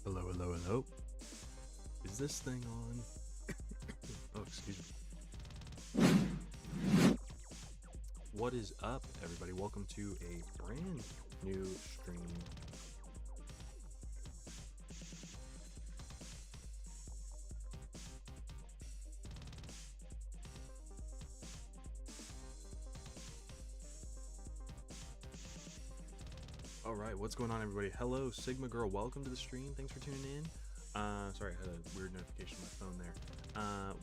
Hello, hello, hello. Is this thing on? Oh, excuse me. What is up, everybody? Welcome to a brand new stream. All right, what's going on, everybody? Hello, Sigma Girl. Welcome to the stream. Thanks for tuning in. Sorry, I had a weird notification on my phone there.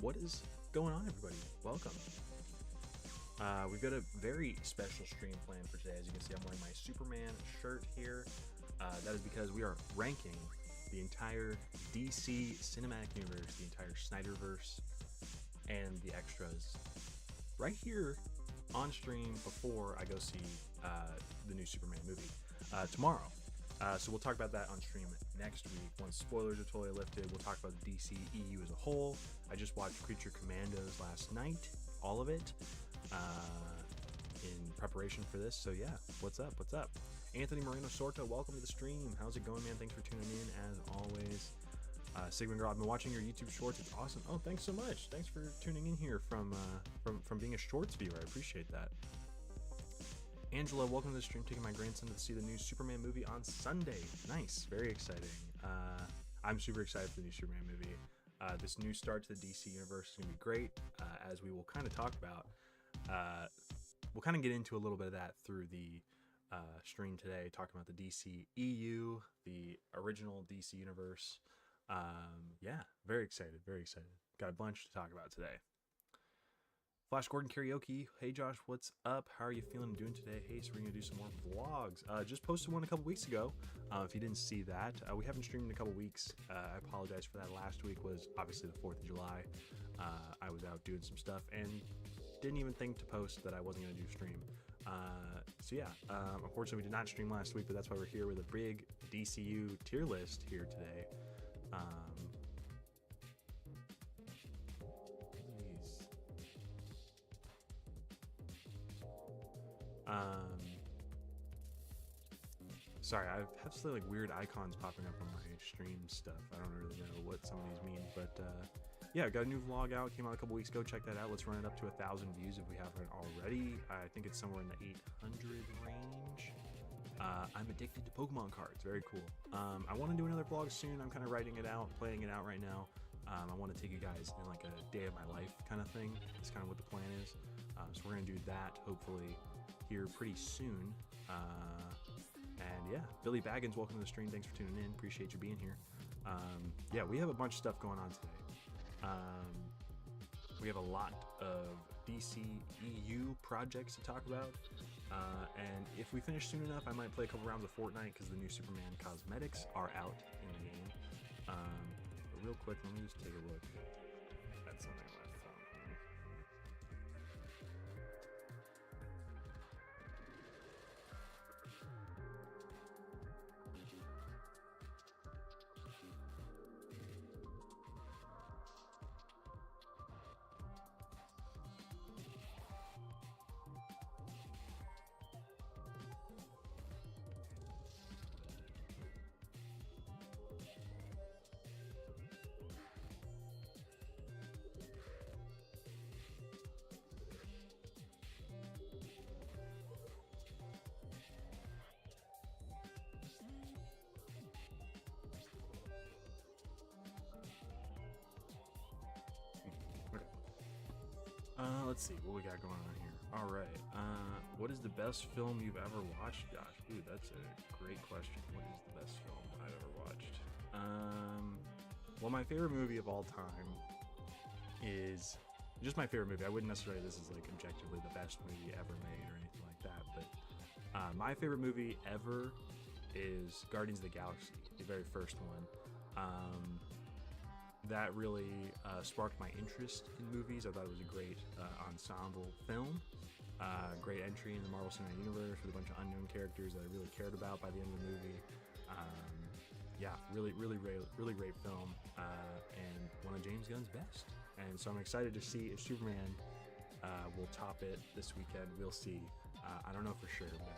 What is going on, everybody? Welcome. We've got a very special stream planned for today. As you can see, I'm wearing my Superman shirt here. That is because we are ranking the entire DC cinematic universe, the entire Snyderverse, and the extras right here on stream before I go see the new Superman movie tomorrow. So we'll talk about that on stream next week. Once spoilers are totally lifted, we'll talk about the DCEU as a whole. I just watched Creature Commandos last night, all of it, in preparation for this. So yeah, what's up? What's up? Anthony Moreno Sorta, welcome to the stream. How's it going, man? Thanks for tuning in as always. Sigmund Girl, I've been watching your YouTube shorts. It's awesome. Oh, thanks so much. Thanks for tuning in here from being a shorts viewer. I appreciate that. Angela, welcome to the stream. Taking my grandson to see the new Superman movie on Sunday. Nice, very exciting. I'm super excited for the new Superman movie. This new start to the DC universe is gonna be great. As we will kind of talk about, we'll kind of get into a little bit of that through the stream today, talking about the DCEU, the original DC universe. Yeah, very excited, very excited. Got a bunch to talk about today. Flash Gordon Karaoke, hey Josh, what's up? How are you feeling and doing today? Hey, so we're gonna do some more vlogs. Just posted one a couple weeks ago. If you didn't see that, we haven't streamed in a couple weeks. I apologize for that. Last week was obviously the 4th of July. I was out doing some stuff and didn't even think to post that I wasn't gonna do a stream. So yeah, unfortunately we did not stream last week, but that's why we're here with a big DCU tier list here today. Sorry, I have some like weird icons popping up on my stream stuff. I don't really know what some of these mean, but yeah, got a new vlog out. Came out a couple weeks ago. Check that out. Let's run it up to 1,000 views if we haven't already. I think it's somewhere in the 800 range. I'm addicted to Pokemon cards. Very cool. I want to do another vlog soon. I'm kind of writing it out, planning it out right now. I want to take you guys in like a day of my life kind of thing. That's kind of what the plan is. So we're gonna do that hopefully here pretty soon. And yeah, Billy Baggins, welcome to the stream. Thanks for tuning in. Appreciate you being here. Yeah, we have a bunch of stuff going on today. We have a lot of DCEU projects to talk about. And if we finish soon enough, I might play a couple rounds of Fortnite because the new Superman cosmetics are out in the game. But real quick, let me just take a look at something on my phone. Let's see what we got going on here. All right. What is the best film you've ever watched, Josh? Ooh, that's a great question. What is the best film I've ever watched? Well, my favorite movie of all time is just my favorite movie. I wouldn't necessarily this is like objectively the best movie ever made or anything like that, but my favorite movie ever is Guardians of the Galaxy, the very first one. That really sparked my interest in movies. I thought it was a great ensemble film, great entry in the Marvel Cinematic Universe with a bunch of unknown characters that I really cared about by the end of the movie. Yeah, really great film, and one of James Gunn's best. And so I'm excited to see if Superman will top it this weekend. We'll see. I don't know for sure, but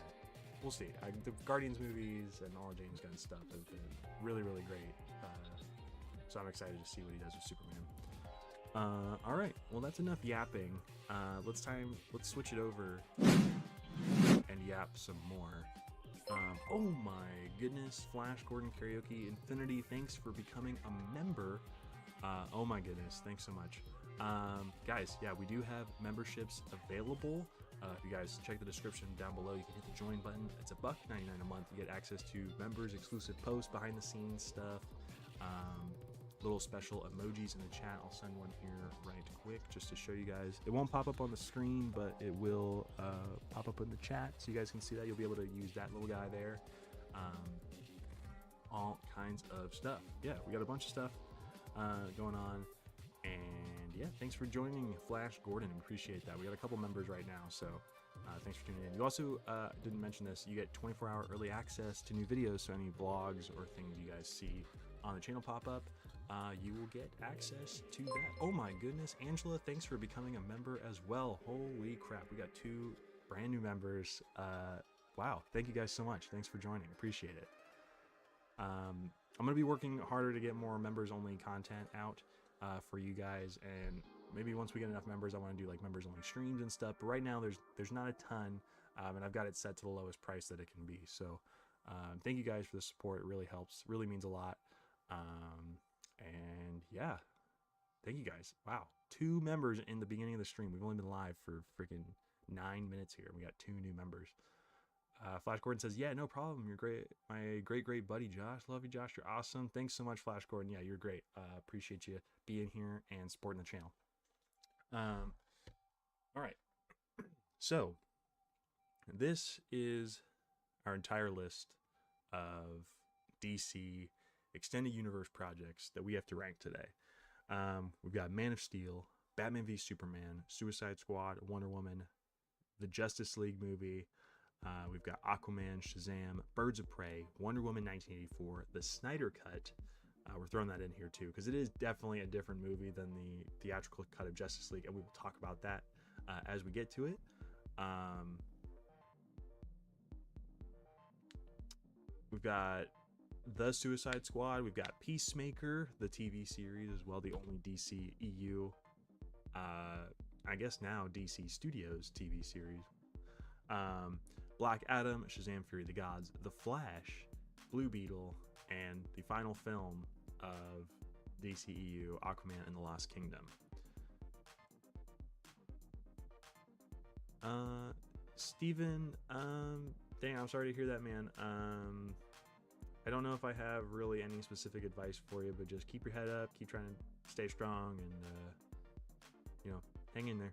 we'll see. The Guardians movies and all of James Gunn's stuff have been really great. So I'm excited to see what he does with Superman. All right, well that's enough yapping. Let's switch it over and yap some more. Oh my goodness, Flash Gordon Karaoke Infinity, thanks for becoming a member. Oh my goodness, thanks so much. Guys, yeah, we do have memberships available. If you guys check the description down below, you can hit the join button. It's $1.99 a month. You get access to members, exclusive posts, behind the scenes stuff, little special emojis in the chat. I'll send one here right quick just to show you guys. It won't pop up on the screen, but it will pop up in the chat so you guys can see that. You'll be able to use that little guy there. All kinds of stuff. Yeah, we got a bunch of stuff going on. And yeah, thanks for joining Flash Gordon. Appreciate that. We got a couple members right now, so thanks for tuning in. You also didn't mention this. You get 24-hour early access to new videos, so any vlogs or things you guys see on the channel pop up, you will get access to that. Oh my goodness, Angela, thanks for becoming a member as well. Holy crap, we got 2 brand new members. Wow, thank you guys so much. Thanks for joining. Appreciate it. I'm gonna be working harder to get more members only content out for you guys, and maybe once we get enough members, I want to do like members only streams and stuff, but right now there's not a ton, and I've got it set to the lowest price that it can be. So thank you guys for the support. It really helps, really means a lot. And yeah, thank you guys. Wow, 2 members in the beginning of the stream. We've only been live for freaking 9 minutes here. We got 2 new members. Flash Gordon says, yeah, no problem. You're great. My great buddy, Josh. Love you, Josh. You're awesome. Thanks so much, Flash Gordon. Yeah, you're great. Appreciate you being here and supporting the channel. All right. So this is our entire list of DC Extended Universe projects that we have to rank today. We've got Man of Steel, Batman v Superman, Suicide Squad, Wonder Woman, the Justice League movie. We've got Aquaman, Shazam, Birds of Prey, Wonder Woman 1984, the Snyder Cut. We're throwing that in here too, because it is definitely a different movie than the theatrical cut of Justice League, and we will talk about that as we get to it. We've got The Suicide Squad. We've got Peacemaker, the TV series as well, the only DCEU, I guess now DC Studios TV series. Black Adam, Shazam Fury of the Gods, The Flash, Blue Beetle, and the final film of DCEU, Aquaman and the Lost Kingdom. Steven, dang, I'm sorry to hear that, man. I don't know if I have really any specific advice for you, but just keep your head up, keep trying to stay strong, and, you know, hang in there.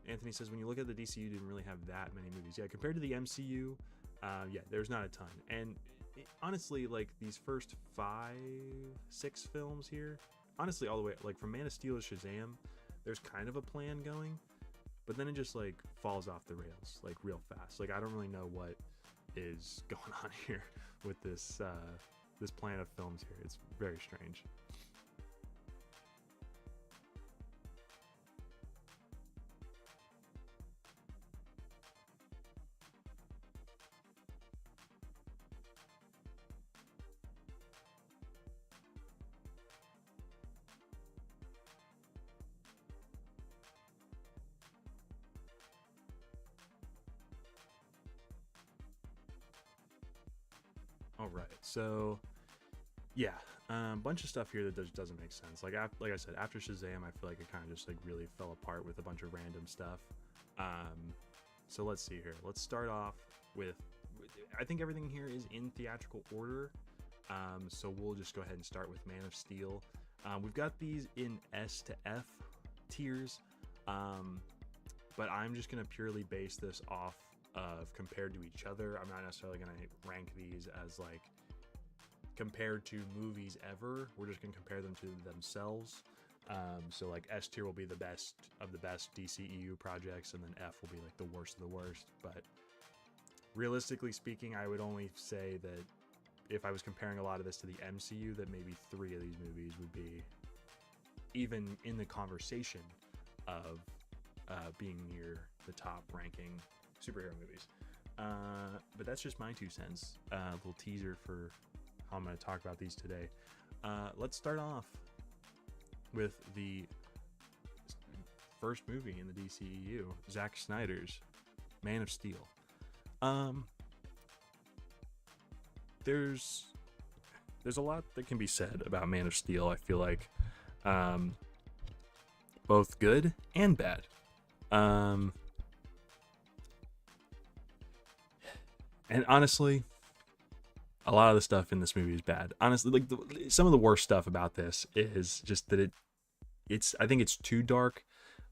Anthony says, when you look at the DCU, you didn't really have that many movies. Yeah, compared to the MCU, yeah, there's not a ton. And honestly, like these first 5-6 films here, honestly, all the way, like from Man of Steel to Shazam, there's kind of a plan going, but then it just like falls off the rails, like real fast. Like I don't really know what is going on here with this this plan of films here. It's very strange. All right, so yeah, bunch of stuff here that just doesn't make sense. Like I said, after Shazam, I feel like it kind of just like really fell apart with a bunch of random stuff. So let's see here. Let's start off with, I think everything here is in theatrical order. So we'll just go ahead and start with Man of Steel. We've got these in S to F tiers, but I'm just gonna purely base this off of compared to each other. I'm not necessarily going to rank these as like compared to movies ever. We're just going to compare them to themselves. So like S tier will be the best of the best DCEU projects, and then F will be like the worst of the worst. But realistically speaking, I would only say that if I was comparing a lot of this to the MCU, that maybe 3 of these movies would be even in the conversation of being near the top ranking superhero movies. But that's just my 2 cents. A little teaser for how I'm going to talk about these today. Let's start off with the first movie in the DCEU, Zack Snyder's Man of Steel. There's a lot that can be said about Man of Steel. I feel like both good and bad. And honestly, a lot of the stuff in this movie is bad. Honestly, like some of the worst stuff about this is just that I think it's too dark.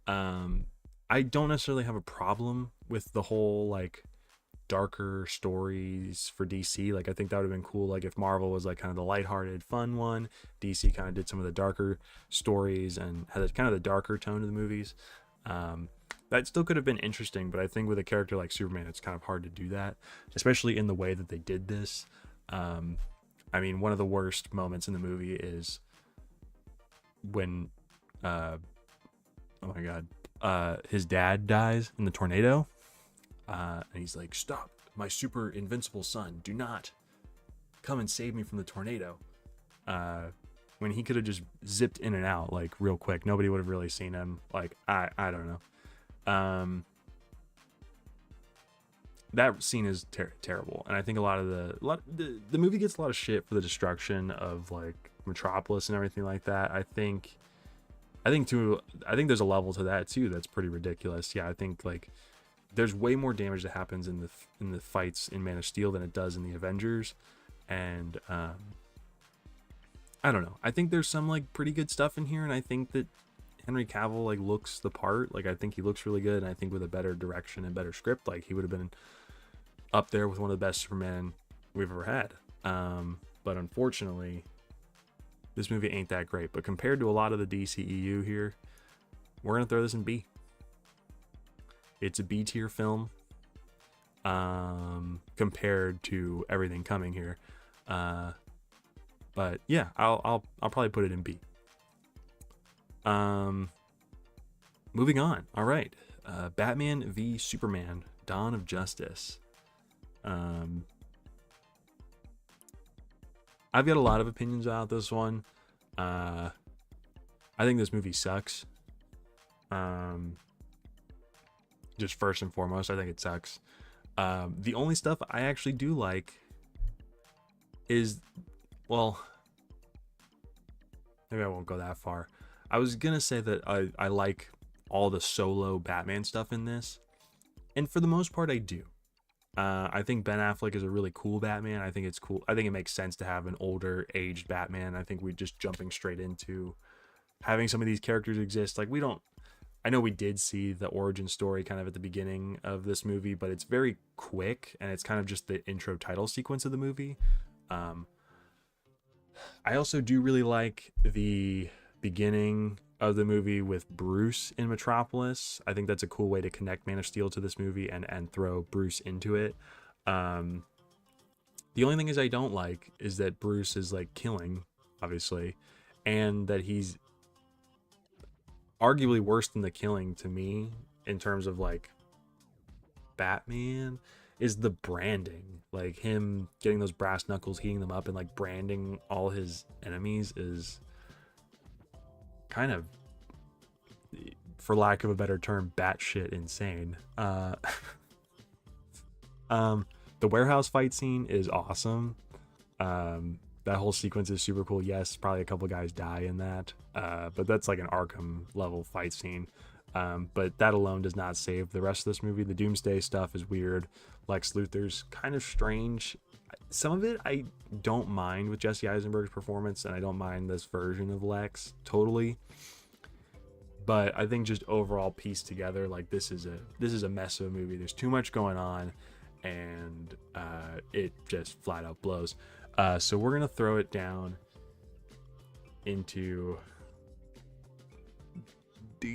I don't necessarily have a problem with the whole like darker stories for DC. Like, I think that would have been cool. Like, if Marvel was like kind of the lighthearted, fun one, DC kind of did some of the darker stories and had kind of the darker tone of the movies. That still could have been interesting, but I think with a character like Superman, it's kind of hard to do that, especially in the way that they did this. I mean, one of the worst moments in the movie is when, oh my God, his dad dies in the tornado. And he's like, "Stop, my super invincible son, do not come and save me from the tornado." When he could have just zipped in and out like real quick. Nobody would have really seen him. Like, I don't know. That scene is terrible, and I think the movie gets a lot of shit for the destruction of like Metropolis and everything like that. I think there's a level to that too that's pretty ridiculous. Yeah, I think like there's way more damage that happens in the fights in Man of Steel than it does in the Avengers, and I don't know. I think there's some like pretty good stuff in here, and I think that Henry Cavill like looks the part. Like, I think he looks really good, and I think with a better direction and better script, like he would have been up there with one of the best Superman we've ever had. But unfortunately, this movie ain't that great. But compared to a lot of the DCEU here, we're gonna throw this in B. It's a B tier film compared to everything coming here. But yeah, I'll probably put it in B. Moving on. All right. Batman v Superman: Dawn of Justice. I've got a lot of opinions about this one. I think this movie sucks. Just first and foremost, I think it sucks. The only stuff I actually do like is, well, maybe I won't go that far. I was gonna say that I like all the solo Batman stuff in this, and for the most part I do. I think Ben Affleck is a really cool Batman. I think it's cool. I think it makes sense to have an older, aged Batman. I think we're just jumping straight into having some of these characters exist. Like, I know we did see the origin story kind of at the beginning of this movie, but it's very quick, and it's kind of just the intro title sequence of the movie. I also do really like the beginning of the movie with Bruce in Metropolis. I think that's a cool way to connect Man of Steel to this movie and throw Bruce into it. The only thing I don't like is that Bruce is like killing, obviously, and that he's arguably worse than the killing to me in terms of like Batman is the branding. Like, him getting those brass knuckles, heating them up, and like branding all his enemies is kind of, for lack of a better term, batshit insane. The warehouse fight scene is awesome. That whole sequence is super cool. Yes, probably a couple guys die in that, but that's like an Arkham level fight scene. But that alone does not save the rest of this movie. The Doomsday stuff is weird. Lex Luthor's kind of strange. Some of it I don't mind with Jesse Eisenberg's performance, and I don't mind this version of Lex totally. But I think just overall pieced together, like, this is a mess of a movie. There's too much going on, and it just flat out blows. So we're gonna throw it down into D.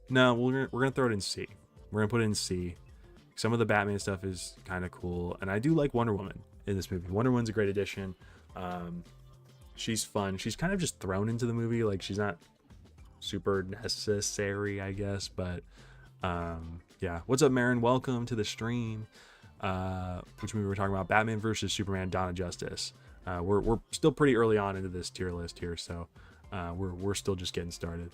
No, we're gonna throw it in C. We're gonna put it in C. Some of the Batman stuff is kind of cool, and I do like Wonder Woman in this movie. Wonder Woman's a great addition. She's fun. She's kind of just thrown into the movie. Like, she's not super necessary, I guess, but Yeah. What's up, Marin? Welcome to the stream. Which movie we're talking about? Batman versus Superman: Dawn of Justice. We're still pretty early on into this tier list here, so we're still just getting started.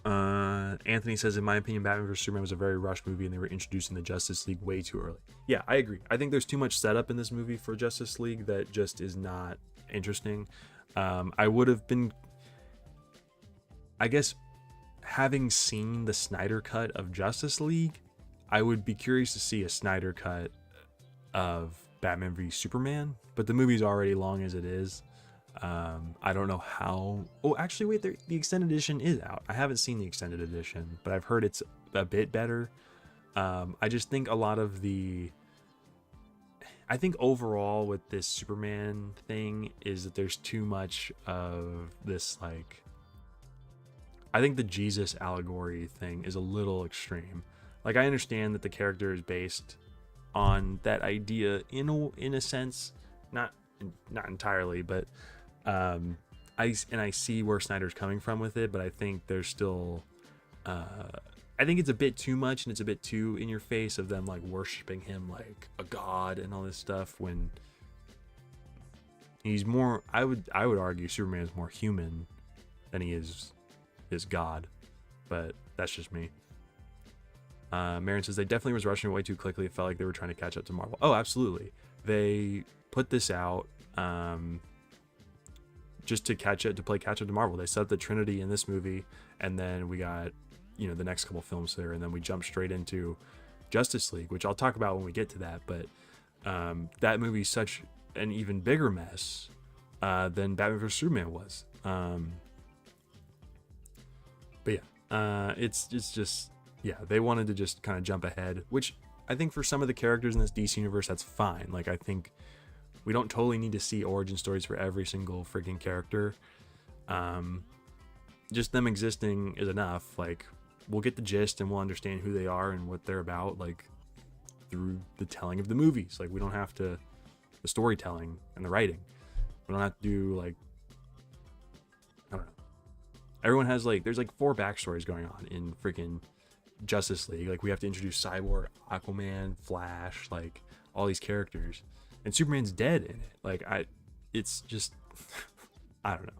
Anthony says, in my opinion, Batman vs Superman was a very rushed movie, and they were introducing the Justice League way too early. Yeah, I agree. I think there's too much setup in this movie for Justice League that just is not interesting. I would have been, I guess, having seen the Snyder cut of Justice League, I would be curious to see a Snyder cut of Batman v Superman, but the movie's already long as it is. I don't know how. Oh, actually, wait, the extended edition is out. I haven't seen the extended edition, but I've heard it's a bit better. I just think a lot of I think overall with this Superman thing is that there's too much of this, like, I think the Jesus allegory thing is a little extreme. Like, I understand that the character is based on that idea in a sense, not entirely, but I see where Snyder's coming from with it, but I think there's still I think it's a bit too much, and it's a bit too in your face of them like worshiping him like a god and all this stuff, when he's more, I would argue Superman is more human than he is god, but that's just me. Marin says, they definitely was rushing way too quickly. It felt like they were trying to catch up to Marvel. Oh, absolutely. They put this out just to play catch up to Marvel. They set up the Trinity in this movie, and then we got, you know, the next couple films there, and then we jump straight into Justice League, which I'll talk about when we get to that. But that movie's such an even bigger mess than Batman vs Superman was. But yeah, it's just, yeah, they wanted to just kind of jump ahead, which I think for some of the characters in this DC universe, that's fine. Like, I think we don't totally need to see origin stories for every single freaking character. Just them existing is enough. Like, we'll get the gist and we'll understand who they are and what they're about, like, through the telling of the movies. Like, we don't have to, the storytelling and the writing, we don't have to do, like, I don't know. Everyone has, like, there's like 4 backstories going on in freaking Justice League. Like, we have to introduce Cyborg, Aquaman, Flash, like, all these characters, and Superman's dead in it. Like, it's just I don't know.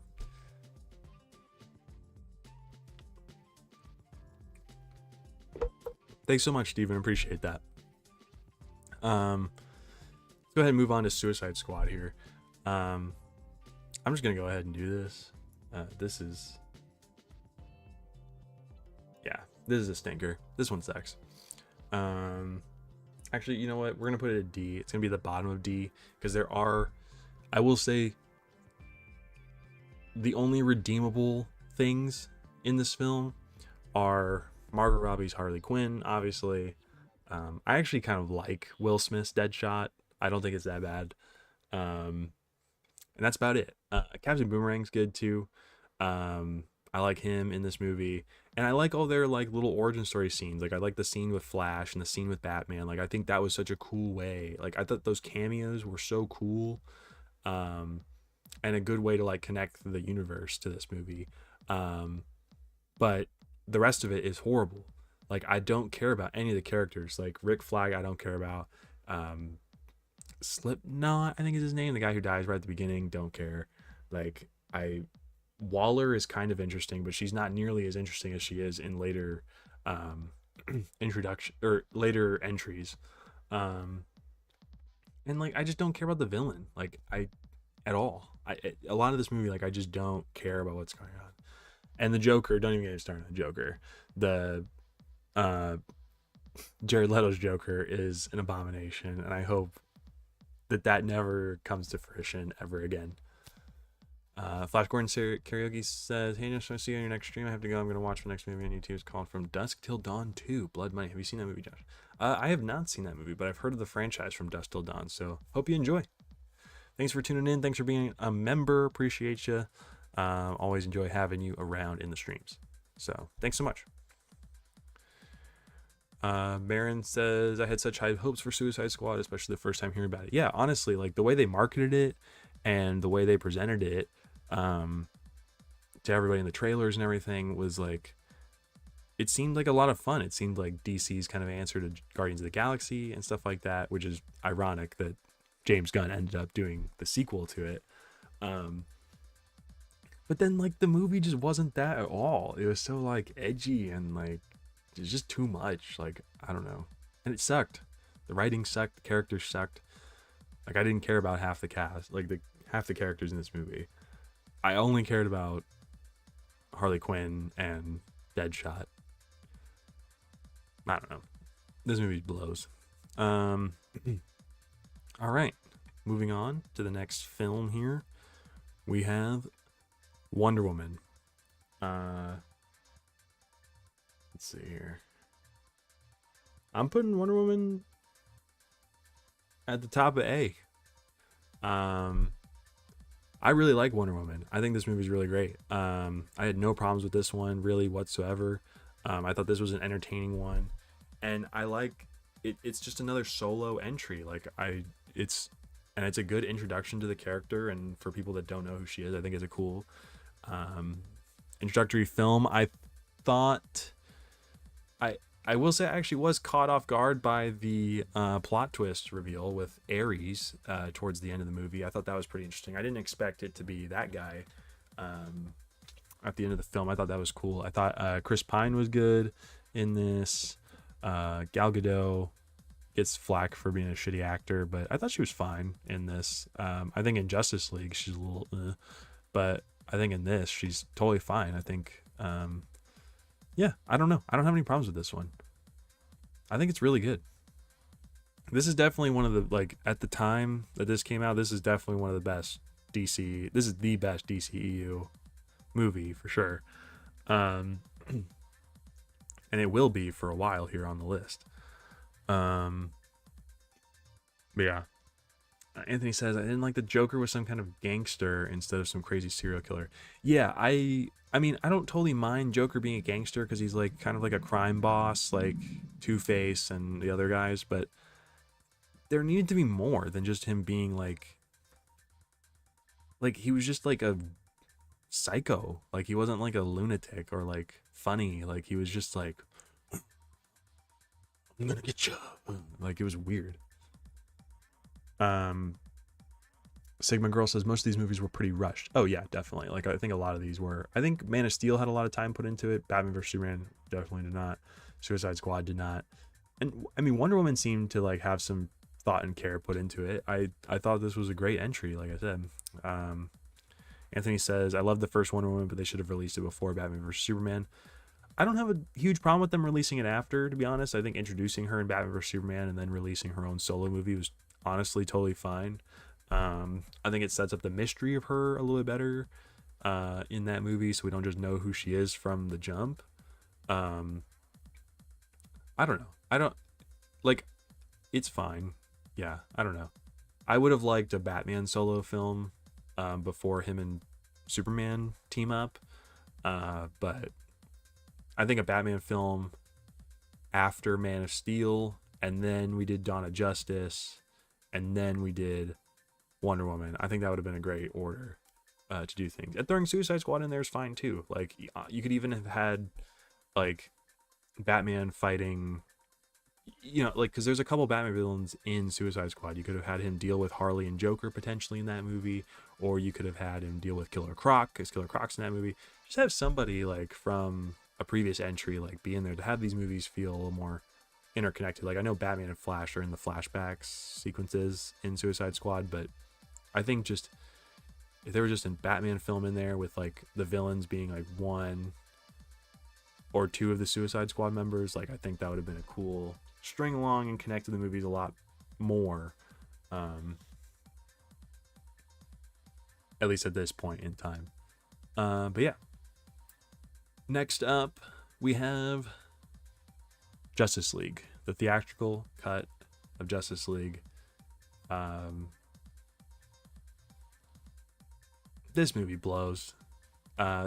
Thanks so much, Steven. Appreciate that. Let's go ahead and move on to Suicide Squad here. I'm just gonna go ahead and do this. This is a stinker. This one sucks. Actually, you know what? We're gonna put it at D. It's gonna be the bottom of D, because there are, I will say, the only redeemable things in this film are Margot Robbie's Harley Quinn, obviously. I actually kind of like Will Smith's Deadshot. I don't think it's that bad. And that's about it. Captain Boomerang's good too. I like him in this movie, and I like all their like little origin story scenes. Like, I like the scene with Flash and the scene with Batman. Like, I think that was such a cool way. Like, I thought those cameos were so cool, and a good way to like connect the universe to this movie. But the rest of it is horrible. Like, I don't care about any of the characters. Like, Rick Flag, I don't care about. Slipknot, I think is his name, the guy who dies right at the beginning, don't care. Like, Waller is kind of interesting, but she's not nearly as interesting as she is in later introduction or later entries. And like, I just don't care about the villain, like, at all. A lot of this movie, like, I just don't care about what's going on. And the Joker, don't even get me started on the Joker. The Jared Leto's Joker is an abomination, and I hope that never comes to fruition ever again. Flash Gordon Karaoke says, hey, nice to see you on your next stream. I have to go. I'm going to watch the next movie on YouTube. It's called From Dusk Till Dawn 2, Blood Money. Have you seen that movie, Josh? I have not seen that movie, but I've heard of the franchise From Dusk Till Dawn, so hope you enjoy. Thanks for tuning in. Thanks for being a member. Appreciate you. Always enjoy having you around in the streams. So thanks so much. Marin says, I had such high hopes for Suicide Squad, especially the first time hearing about it. Yeah, honestly, like, the way they marketed it and the way they presented it, to everybody in the trailers and everything was like, it seemed like a lot of fun. It seemed like DC's kind of answer to Guardians of the Galaxy and stuff like that, which is ironic that James Gunn ended up doing the sequel to it. But then like the movie just wasn't that at all. It was so like edgy and like it's just too much. Like, I don't know. And it sucked. The writing sucked, the characters sucked. Like, I didn't care about half the cast, like half the characters in this movie. I only cared about Harley Quinn and Deadshot. I don't know. This movie blows. All right. Moving on to the next film here. We have Wonder Woman. Let's see here. I'm putting Wonder Woman at the top of A. I really like Wonder Woman. I think this movie is really great. I had no problems with this one really whatsoever. I thought this was an entertaining one, and I like it. It's just another solo entry. Like it's a good introduction to the character, and for people that don't know who she is, I think it's a cool introductory film. I thought I will say I actually was caught off guard by the plot twist reveal with Ares towards the end of the movie. I thought that was pretty interesting. I didn't expect it to be that guy at the end of the film. I thought that was cool. I thought Chris Pine was good in this. Gal Gadot gets flack for being a shitty actor, but I thought she was fine in this. I think in Justice League she's a little but I think in this she's totally fine. I think yeah, I don't know. I don't have any problems with this one. I think it's really good. This is definitely one of the, like, at the time that this came out, this is definitely one of the best DC. This is the best DCEU movie for sure. And it will be for a while here on the list. But yeah. Anthony says, I didn't like the Joker was some kind of gangster instead of some crazy serial killer. Yeah, I mean, I don't totally mind Joker being a gangster because he's like kind of like a crime boss, like Two-Face and the other guys, but there needed to be more than just him being like he was just like a psycho. Like, he wasn't like a lunatic or like funny. Like, he was just like, I'm gonna get you. Like, it was weird. Sigma Girl says most of these movies were pretty rushed. Oh yeah, definitely. Like, I think a lot of these were. I think Man of Steel had a lot of time put into it. Batman vs Superman definitely did not. Suicide Squad did not. And I mean, Wonder Woman seemed to like have some thought and care put into it. I thought this was a great entry, like I said. Anthony says, I love the first Wonder Woman, but they should have released it before Batman vs Superman. I don't have a huge problem with them releasing it after, to be honest. I think introducing her in Batman vs Superman and then releasing her own solo movie was honestly totally fine. I think it sets up the mystery of her a little bit better in that movie, so we don't just know who she is from the jump. I don't know. I don't like, it's fine. Yeah, I don't know. I would have liked a Batman solo film before him and Superman team up, but I think a Batman film after Man of Steel, and then we did Dawn of Justice, and then we did Wonder Woman. I think that would have been a great order to do things. And throwing Suicide Squad in there is fine too. Like, you could even have had like Batman fighting, you know, like, because there's a couple Batman villains in Suicide Squad. You could have had him deal with Harley and Joker potentially in that movie, or you could have had him deal with Killer Croc, because Killer Croc's in that movie. Just have somebody like from a previous entry like be in there to have these movies feel a little more interconnected. Like, I know Batman and Flash are in the flashbacks sequences in Suicide Squad, but I think just if there was just a Batman film in there with like the villains being like one or two of the Suicide Squad members, like, I think that would have been a cool string along and connect to the movies a lot more, at least at this point in time. But yeah, next up we have Justice League, the theatrical cut of Justice League. This movie blows.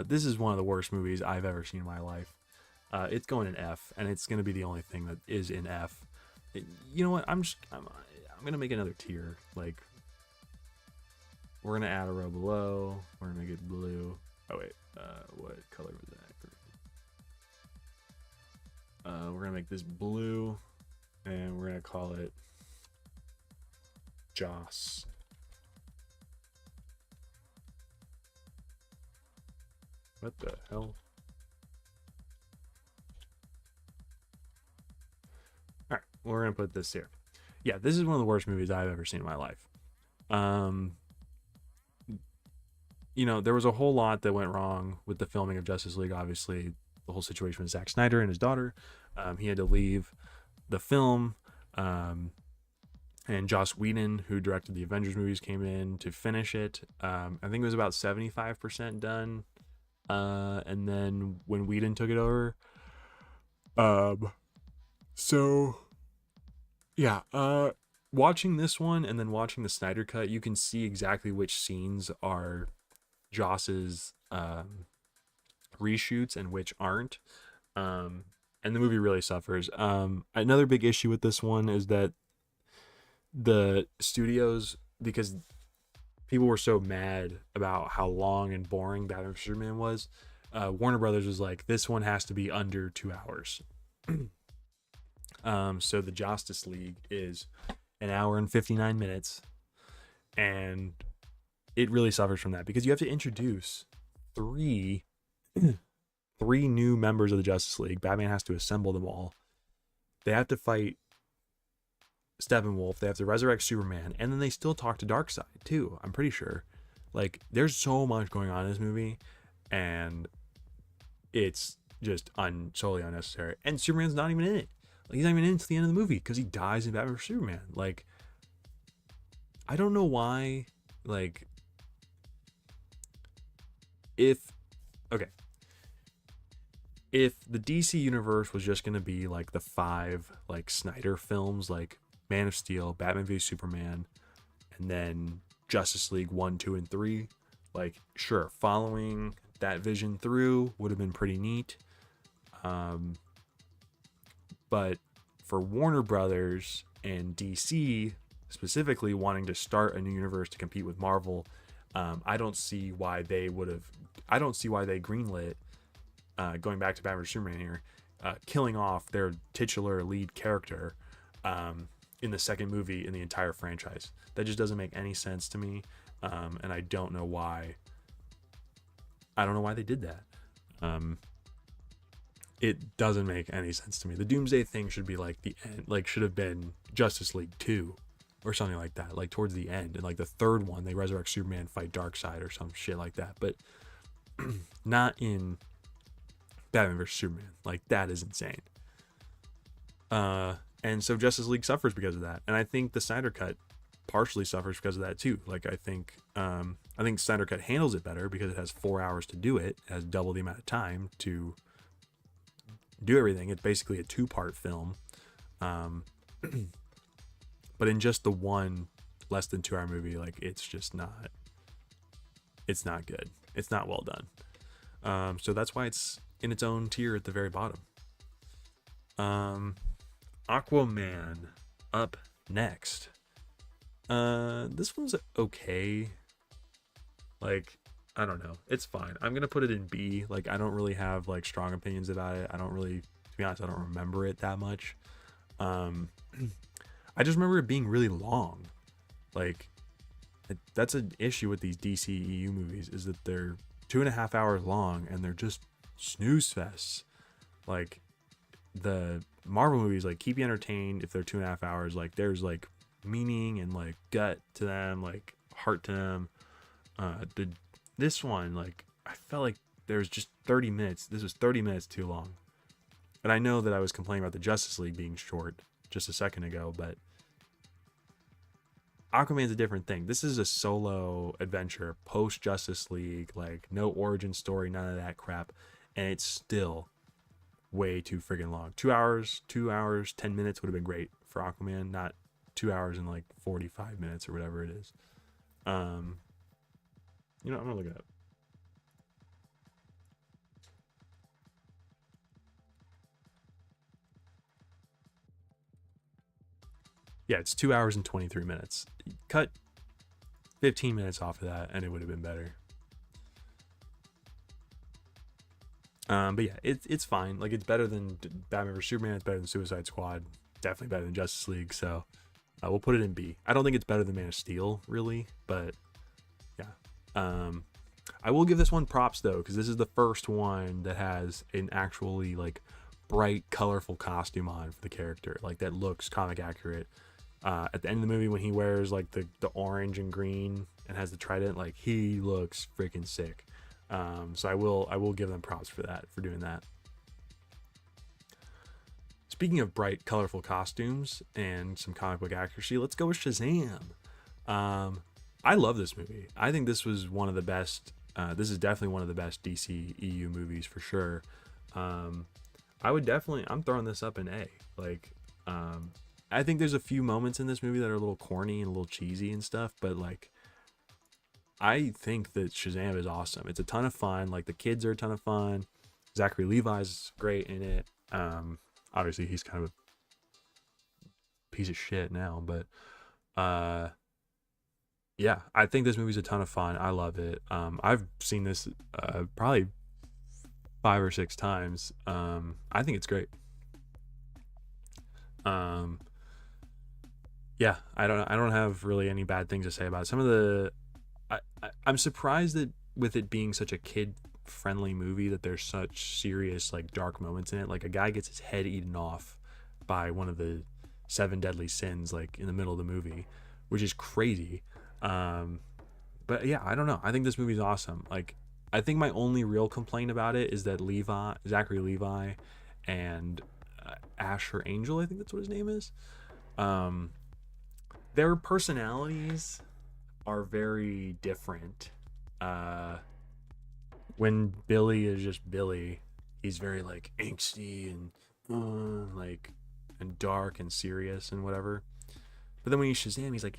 This is one of the worst movies I've ever seen in my life. It's going in F, and it's going to be the only thing that is in F. You know what? I'm going to make another tier. Like, we're going to add a row below. We're going to make it blue. Oh wait, what color was that? We're gonna make this blue, and we're gonna call it Joss. What the hell? All right, we're gonna put this here. Yeah, this is one of the worst movies I've ever seen in my life. You know, there was a whole lot that went wrong with the filming of Justice League. Obviously, the whole situation with Zack Snyder and his daughter. He had to leave the film. And Joss Whedon, who directed the Avengers movies, came in to finish it. I think it was about 75% done. And then when Whedon took it over, watching this one and then watching the Snyder cut, you can see exactly which scenes are Joss's reshoots and which aren't. And the movie really suffers. Another big issue with this one is that the studios, because people were so mad about how long and boring Batman vs Superman was, Warner Brothers was like, this one has to be under 2 hours. So the Justice League is 1 hour and 59 minutes, and it really suffers from that because you have to introduce three new members of the Justice League. Batman has to assemble them all. They have to fight Steppenwolf. They have to resurrect Superman, and then they still talk to Darkseid too. I'm pretty sure. Like, there's so much going on in this movie, and it's just totally unnecessary. And Superman's not even in it. Like, he's not even in it until the end of the movie because he dies in Batman vs Superman. Like, I don't know why. Like, if the DC universe was just gonna be like the 5 like Snyder films, like Man of Steel, Batman v Superman, and then Justice League 1, 2, and 3, like, sure, following that vision through would have been pretty neat. But for Warner Brothers and DC specifically wanting to start a new universe to compete with Marvel, I don't see why they greenlit, going back to Batman vs Superman here, killing off their titular lead character in the second movie in the entire franchise. That just doesn't make any sense to me, and I don't know why. I don't know why they did that. It doesn't make any sense to me. The Doomsday thing should be like the end, like should have been Justice League 2 or something like that, like towards the end. And like the third one, they resurrect Superman, fight Darkseid or some shit like that. But not in Batman vs Superman. Like, that is insane. And so Justice League suffers because of that. And I think the Snyder Cut partially suffers because of that too. Like, I think Snyder Cut handles it better because it has 4 hours to do it. It has double the amount of time to do everything. It's basically a 2-part film. But in just the one less than 2 hour movie, like, it's just not, it's not good. It's not well done. So that's why it's in its own tier at the very bottom. Aquaman up next. This one's okay. Like, I don't know. It's fine. I'm gonna put it in B. Like, I don't really have like strong opinions about it. To be honest, I don't remember it that much. I just remember it being really long. Like, that's an issue with these DCEU movies, is that they're 2.5 hours long and they're just snooze fests. Like, the Marvel movies, like, keep you entertained if they're 2.5 hours. Like, there's like meaning and like gut to them, like heart to them. This one, like, I felt like there's just 30 minutes. This was 30 minutes too long. And I know that I was complaining about the Justice League being short just a second ago, but Aquaman's a different thing. This is a solo adventure post Justice League, like no origin story, none of that crap, and it's still way too friggin' long. 2 hours, 10 minutes would have been great for Aquaman, not 2 hours and like 45 minutes or whatever it is. I'm gonna look it up. Yeah, it's 2 hours and 23 minutes. Cut 15 minutes off of that and it would have been better. But yeah, it's fine. Like, it's better than Batman vs Superman. It's better than Suicide Squad. Definitely better than Justice League. So we'll put it in B. I don't think it's better than Man of Steel, really, but yeah. I will give this one props though, because this is the first one that has an actually like bright, colorful costume on for the character, like that looks comic accurate. At the end of the movie, when he wears like the orange and green and has the trident, like he looks freaking sick. So I will give them props for that, for doing that. Speaking of bright, colorful costumes and some comic book accuracy, let's go with Shazam. I love this movie. I think this was one of the best. This is definitely one of the best DCEU movies for sure. I'm throwing this up in A. Like, I think there's a few moments in this movie that are a little corny and a little cheesy and stuff, but like, I think that Shazam is awesome. It's a ton of fun. Like, the kids are a ton of fun. Zachary Levi's great in it. Obviously he's kind of a piece of shit now, but yeah, I think this movie's a ton of fun. I love it. I've seen this probably 5 or 6 times. I think it's great. Yeah, I don't have really any bad things to say about it. Some of the I'm surprised that with it being such a kid friendly movie that there's such serious like dark moments in it. Like, a guy gets his head eaten off by one of the 7 deadly sins like in the middle of the movie, which is crazy. But yeah, I don't know. I think this movie's awesome. Like, I think my only real complaint about it is that Zachary Levi and Asher Angel, I think that's what his name is, their personalities are very different. When Billy is just Billy, he's very like angsty and like, and dark and serious and whatever. But then when he's Shazam, he's like,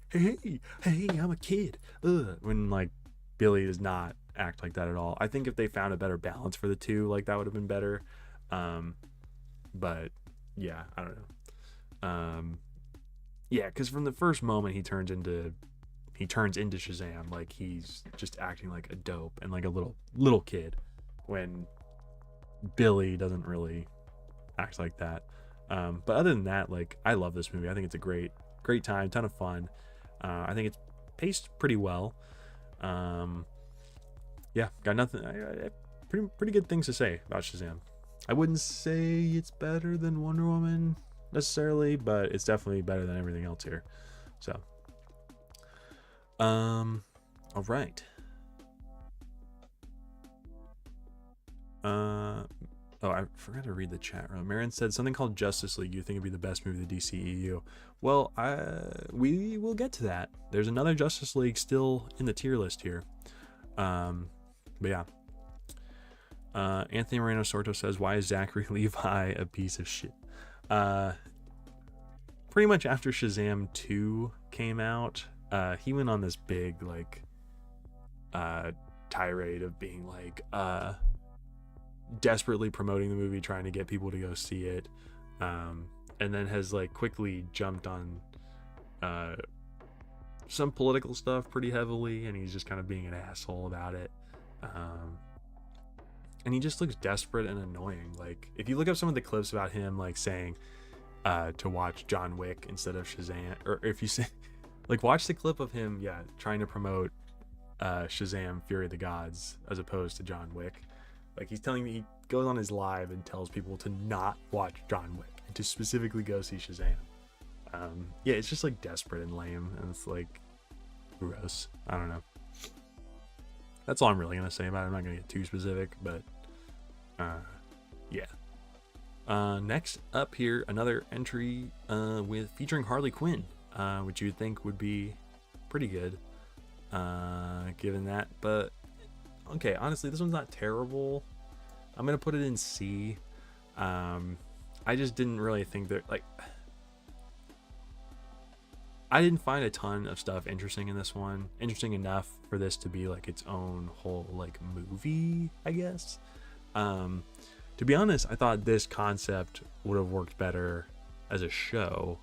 hey, I'm a kid. When like Billy does not act like that at all. I think if they found a better balance for the two, like, that would have been better. But yeah, I don't know. Yeah, because from the first moment he turns into Shazam, like, he's just acting like a dope and like a little kid, when Billy doesn't really act like that. But other than that, like, I love this movie. I think it's a great time, ton of fun. I think it's paced pretty well. Yeah, got nothing. Pretty good things to say about Shazam. I wouldn't say it's better than Wonder Woman necessarily, but it's definitely better than everything else here. So, all right. Oh, I forgot to read the chat room. Marin said something called Justice League. You think it'd be the best movie of the DCEU? Well, we will get to that. There's another Justice League still in the tier list here. But yeah. Anthony Moreno Sorto says, why is Zachary Levi a piece of shit? Pretty much after Shazam 2 came out, he went on this big like tirade of being like desperately promoting the movie, trying to get people to go see it, and then has like quickly jumped on some political stuff pretty heavily, and he's just kind of being an asshole about it. And he just looks desperate and annoying. Like, if you look up some of the clips about him like saying to watch John Wick instead of Shazam, or if you say like, watch the clip of him trying to promote Shazam Fury of the Gods as opposed to John Wick. Like, he's telling me, he goes on his live and tells people to not watch John Wick and to specifically go see Shazam. Yeah, it's just like desperate and lame, and it's like gross. I don't know. That's all I'm really gonna say about it. I'm not gonna get too specific, but yeah. Next up here, another entry with featuring Harley Quinn, which you'd think would be pretty good, given that. But okay, honestly, this one's not terrible. I'm gonna put it in C. I just didn't really think that, like, I didn't find a ton of stuff interesting in this one. Interesting enough for this to be like its own whole like movie, I guess. To be honest, I thought this concept would have worked better as a show.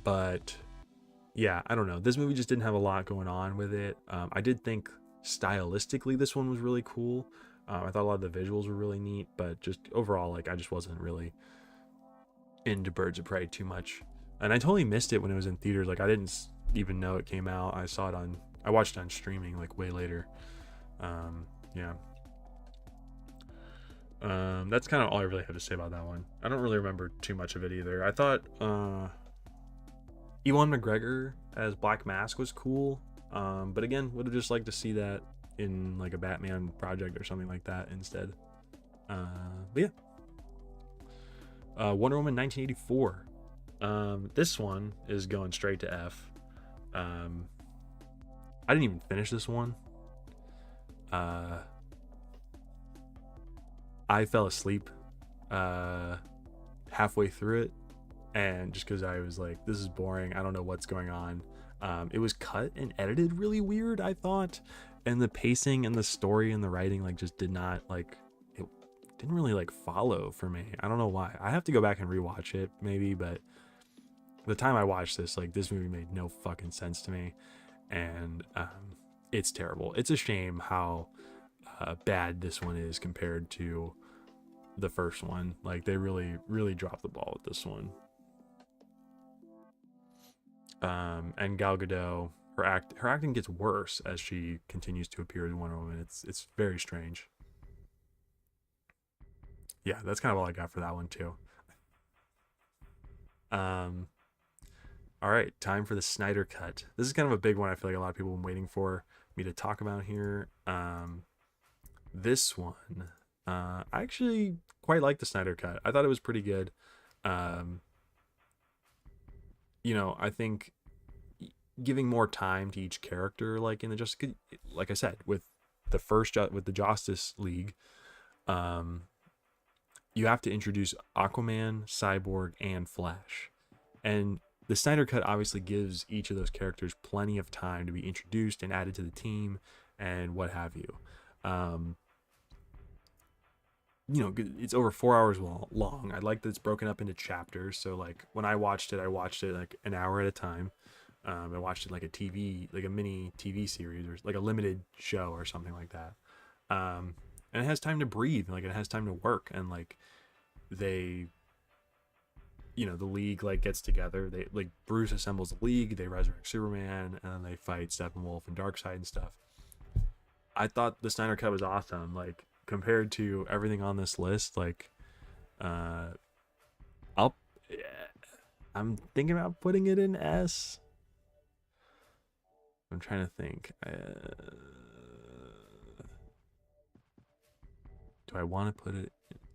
But yeah, I don't know. This movie just didn't have a lot going on with it. I did think stylistically, this one was really cool. I thought a lot of the visuals were really neat, but just overall, like, I just wasn't really into Birds of Prey too much. And I totally missed it when it was in theaters. Like, I didn't even know it came out. I watched it on streaming like way later. Yeah. That's kind of all I really have to say about that one. I don't really remember too much of it either. I thought Ewan McGregor as Black Mask was cool. But again, would have just liked to see that in like a Batman project or something like that instead. But yeah. Wonder Woman 1984. This one is going straight to F. I didn't even finish this one. I fell asleep halfway through it, and just because I was like, this is boring, I don't know what's going on. It was cut and edited really weird, I thought, and the pacing and the story and the writing like just did not like, it didn't really like follow for me. I don't know why. I have to go back and rewatch it maybe, but the time I watched this, like, this movie made no fucking sense to me, and it's terrible. It's a shame how bad this one is compared to the first one. Like, they really dropped the ball with this one. And Gal Gadot, her acting gets worse as she continues to appear as Wonder Woman. It's very strange. Yeah, that's kind of all I got for that one too. All right, time for the Snyder Cut. This is kind of a big one. I feel like a lot of people have been waiting for me to talk about here. This one, I actually quite like the Snyder Cut. I thought it was pretty good. You know, I think giving more time to each character, like in the Justice, like I said, with the Justice League, you have to introduce Aquaman, Cyborg, and Flash, and the Snyder Cut obviously gives each of those characters plenty of time to be introduced and added to the team and what have you. You know, it's over 4 hours long. I like that it's broken up into chapters. So like when I watched it like an hour at a time. I watched it like like a mini TV series or like a limited show or something like that. And it has time to breathe, like it has time to work, and like they, you know, the League like gets together. They like Bruce assembles the League, they resurrect Superman, and then they fight Steppenwolf and Darkseid and stuff. I thought the Snyder Cut was awesome. Like compared to everything on this list, like I'm thinking about putting it in S. I'm trying to think. Do I want to put it?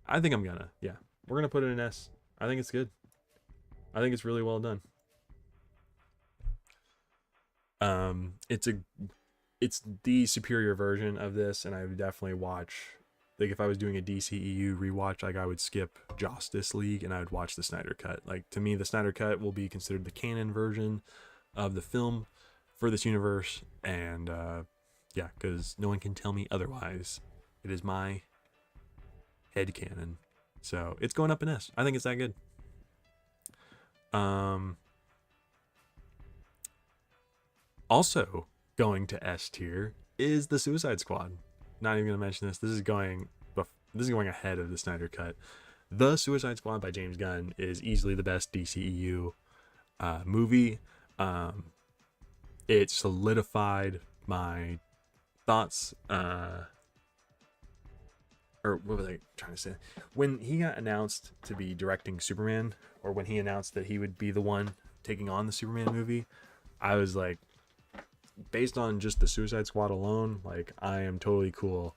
I think I'm gonna. Yeah, we're gonna put it in S. I think it's good. I think it's really well done. It's the superior version of this, and I would definitely watch. Like if I was doing a DCEU rewatch, like I would skip Justice League and I would watch the Snyder Cut. Like to me, the Snyder Cut will be considered the canon version of the film for this universe, and yeah, because no one can tell me otherwise. It is my head canon, so it's going up in S. I think it's that good. Also going to S tier is the Suicide Squad. Not even gonna mention this. This is going ahead of the Snyder Cut. The Suicide Squad by James Gunn is easily the best DCEU movie. It solidified my thoughts. Or what was I trying to say? When he got announced to be directing Superman, or when he announced that he would be the one taking on the Superman movie, I was like, based on just the Suicide Squad alone, like I am totally cool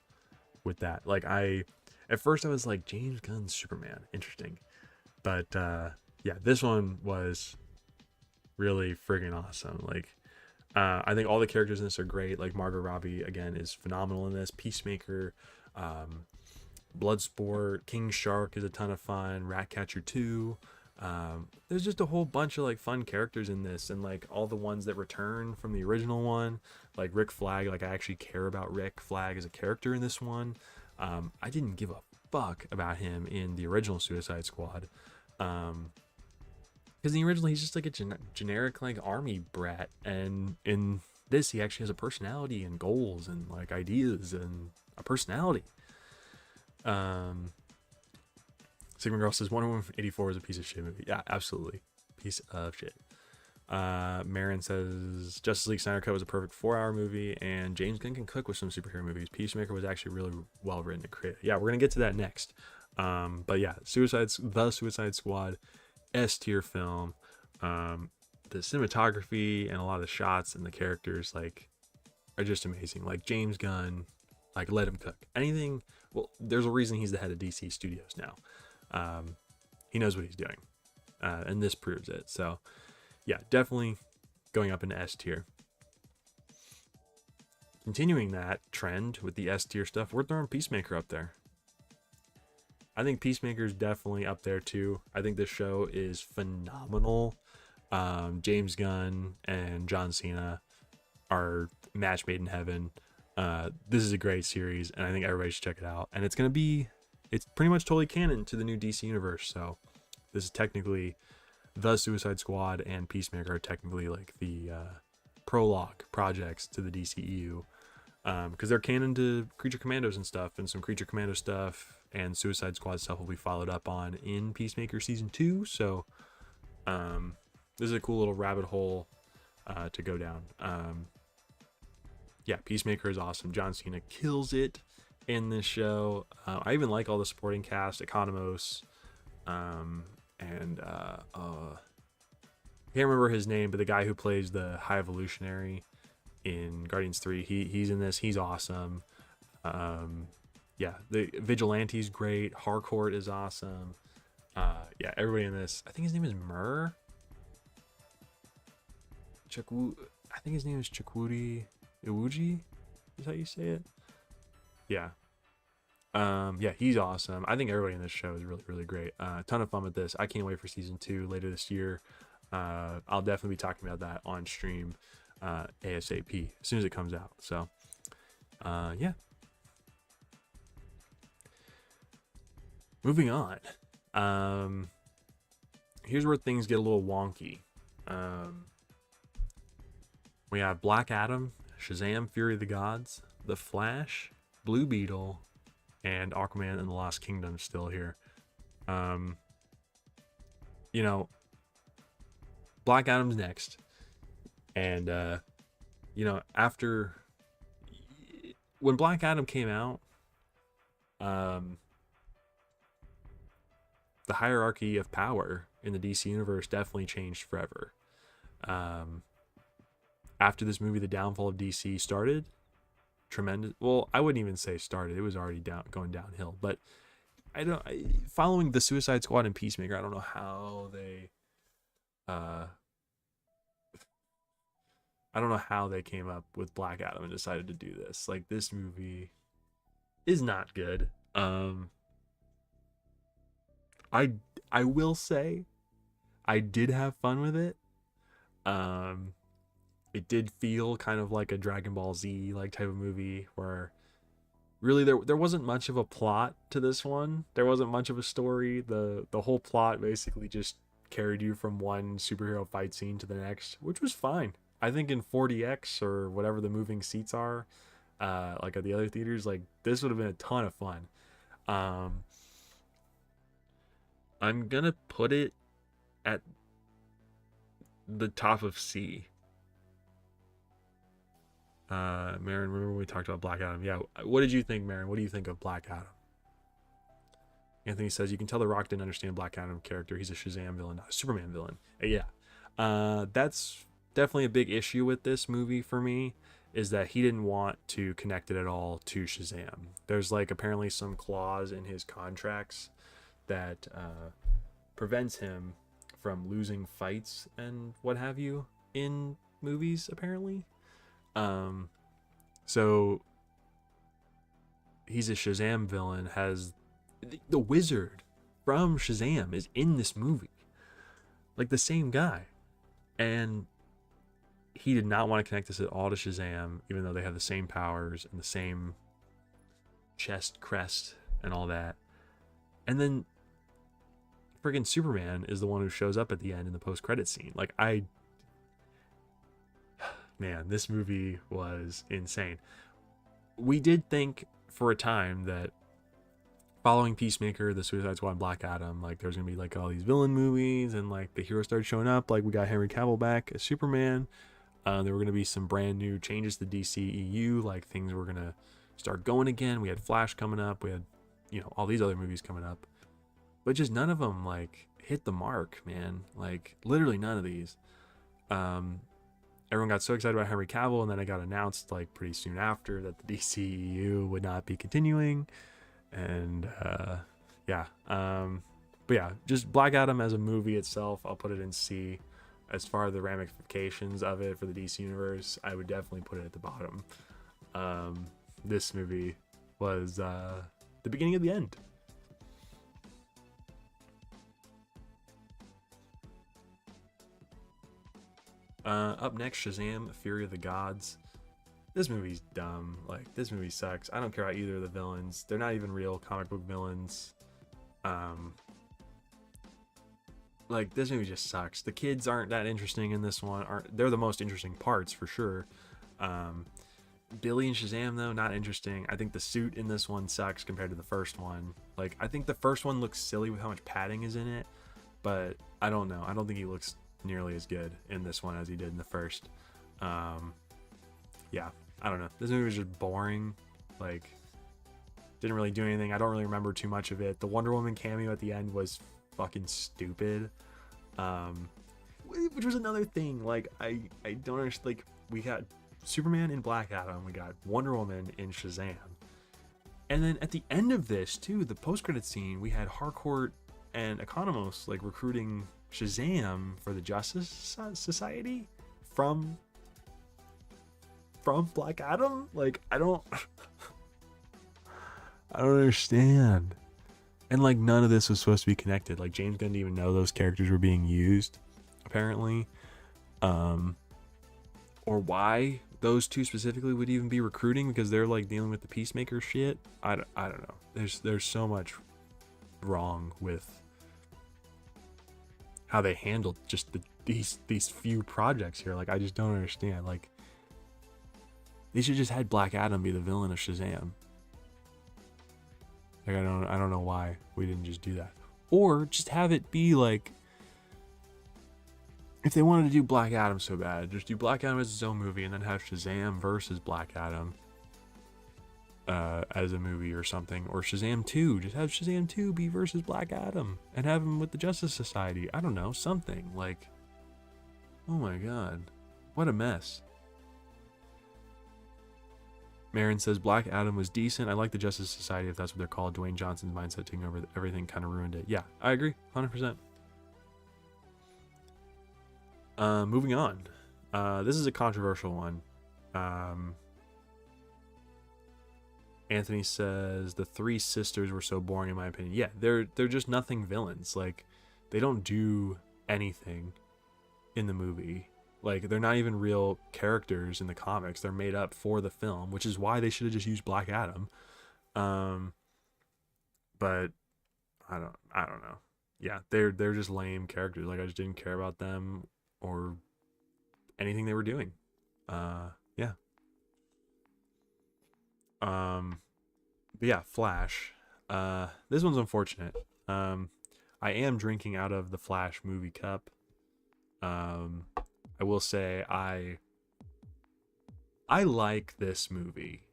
with that. Like at first I was like, James Gunn's Superman, interesting, but yeah, this one was really friggin' awesome. Like I think all the characters in this are great. Like Margot Robbie again is phenomenal in this. Peacemaker, Bloodsport, King Shark is a ton of fun. Ratcatcher 2. There's just a whole bunch of like fun characters in this, and like all the ones that return from the original one, like Rick Flag. Like I actually care about Rick Flag as a character in this one. I didn't give a fuck about him in the original Suicide Squad, because the original he's just like a generic like army brat, and in this, he actually has a personality and goals and like ideas and a personality. Sigmund Girl says Wonder Woman 84 is a piece of shit movie. Yeah, absolutely, piece of shit. Marin says Justice League Snyder Cut was a perfect 4-hour movie, and James Gunn can cook with some superhero movies. Peacemaker was actually really well written and creative. Yeah, we're gonna get to that next. But yeah, the Suicide Squad, S tier film. The cinematography and a lot of the shots and the characters like are just amazing. Like James Gunn, like let him cook. Anything. Well, there's a reason he's the head of DC Studios now. He knows what he's doing, and this proves it. So yeah, definitely going up into S tier. Continuing that trend with the S tier stuff, we're throwing Peacemaker up there. I think Peacemaker is definitely up there too. I think this show is phenomenal. James Gunn and John Cena are match made in heaven. This is a great series, and I think everybody should check it out. And it's pretty much totally canon to the new DC universe. So this is technically the Suicide Squad and Peacemaker are technically like the prologue projects to the DCEU, because they're canon to Creature Commandos and stuff, and some Creature Commando stuff and Suicide Squad stuff will be followed up on in Peacemaker season 2. So this is a cool little rabbit hole to go down. Yeah, Peacemaker is awesome. John Cena kills it in this show. I even like all the supporting cast, Economos, and I can't remember his name, but the guy who plays the High Evolutionary in Guardians 3, he's in this. He's awesome. Yeah, the Vigilante's great. Harcourt is awesome. Yeah, everybody in this. I think his name is Murr. I think his name is Chukwudi Iwuji. Is how you say it? Yeah. Yeah, he's awesome. I think everybody in this show is really, really great. Ton of fun with this. I can't wait for season 2 later this year. I'll definitely be talking about that on stream ASAP as soon as it comes out. So, yeah. Moving on. Here's where things get a little wonky. We have Black Adam, Shazam! Fury of the Gods, The Flash, Blue Beetle, and Aquaman and the Lost Kingdom still here. You know, Black Adam's next. And, you know, after... When Black Adam came out, the hierarchy of power in the DC universe definitely changed forever. After this movie, the downfall of DC started. Tremendous. Well, I wouldn't even say started. It was already going downhill. But following the Suicide Squad and Peacemaker, I don't know how they came up with Black Adam and decided to do this. Like, this movie is not good. I will say I did have fun with it. It did feel kind of like a Dragon Ball Z like type of movie where really there wasn't much of a plot to this one. There wasn't much of a story. The whole plot basically just carried you from one superhero fight scene to the next, which was fine. I think in 4DX or whatever the moving seats are, like at the other theaters, like this would have been a ton of fun. I'm gonna put it at the top of C. Marin, remember when we talked about Black Adam? Yeah, what did you think, Marin? What do you think of Black Adam? Anthony says, you can tell The Rock didn't understand Black Adam character. He's a Shazam villain, not a Superman villain. Yeah. That's definitely a big issue with this movie for me, is that he didn't want to connect it at all to Shazam. There's like apparently some clause in his contracts that prevents him from losing fights and what have you in movies, apparently. So he's a Shazam villain, has the wizard from Shazam is in this movie, like the same guy, and he did not want to connect this at all to Shazam, even though they have the same powers and the same chest crest and all that. And then friggin' Superman is the one who shows up at the end in the post-credit scene. Like, man, this movie was insane. We did think for a time that following Peacemaker, the Suicide Squad, Black Adam, like there's gonna be like all these villain movies, and like the heroes started showing up. Like we got Henry Cavill back as Superman. There were gonna be some brand new changes to DCEU. Like things were gonna start going again. We had Flash coming up. We had, all these other movies coming up, but just none of them like hit the mark, man. Like literally none of these. Everyone got so excited about Henry Cavill, and then it got announced like pretty soon after that the DCEU would not be continuing. And but yeah, just Black Adam as a movie itself, I'll put it in C. As far as the ramifications of it for the DC universe, I would definitely put it at the bottom. This movie was the beginning of the end. Up next, Shazam! Fury of the Gods. This movie's dumb. Like, this movie sucks. I don't care about either of the villains. They're not even real comic book villains. Like, this movie just sucks. The kids aren't that interesting in this one. They're the most interesting parts for sure. Billy and Shazam, though, not interesting. I think the suit in this one sucks compared to the first one. Like, I think the first one looks silly with how much padding is in it, but I don't know. I don't think he looks nearly as good in this one as he did in the first. Yeah, I don't know. This movie was just boring. Like, didn't really do anything. I don't really remember too much of it. The Wonder Woman cameo at the end was fucking stupid. Which was another thing. Like, I don't understand. Like, we got Superman in Black Adam. We got Wonder Woman in Shazam. And then at the end of this, too, the post-credit scene, we had Harcourt and Economos, like, recruiting Shazam for the Justice Society from Black Adam. Like, I don't understand. And like, none of this was supposed to be connected. Like, James Gunn didn't even know those characters were being used, apparently, or why those two specifically would even be recruiting, because they're like dealing with the Peacemaker shit. I don't know. There's so much wrong with how they handled just these few projects here. Like, I just don't understand. Like, they should just had Black Adam be the villain of Shazam. Like, I don't know why we didn't just do that. Or just have it be like, if they wanted to do Black Adam so bad, just do Black Adam as its own movie, and then have Shazam versus Black Adam as a movie or something. Or Shazam 2, just have Shazam 2 be versus Black Adam, and have him with the Justice Society. I don't know, something. Like, oh my god, what a mess. Marin says Black Adam was decent. I like the Justice Society, if that's what they're called. Dwayne Johnson's mindset taking over everything kind of ruined it. Yeah, I agree, 100%. Moving on. This is a controversial one. Anthony says the three sisters were so boring in my opinion. Yeah, they're just nothing villains. Like, they don't do anything in the movie. Like, they're not even real characters in the comics. They're made up for the film, which is why they should have just used Black Adam. But I don't know. Yeah, they're just lame characters. Like, I just didn't care about them or anything they were doing. Yeah. But yeah, Flash. This one's unfortunate. I am drinking out of the Flash movie cup. I will say I like this movie.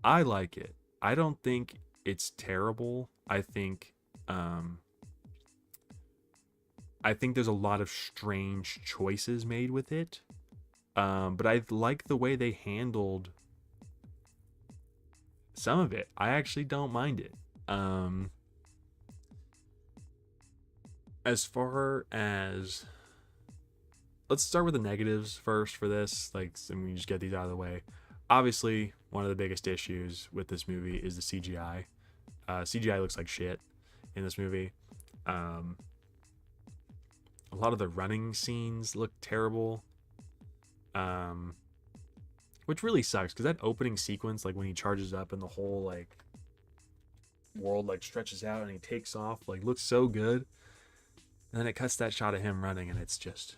I like it. I don't think it's terrible. I think there's a lot of strange choices made with it. But I like the way they handled some of it. I actually don't mind it. As far as, let's start with the negatives first for this, like, and we just get these out of the way. Obviously, one of the biggest issues with this movie is the CGI. CGI looks like shit in this movie. A lot of the running scenes look terrible, which really sucks, because that opening sequence, like when he charges up and the whole like world like stretches out and he takes off, like, looks so good. And then it cuts that shot of him running, and it's just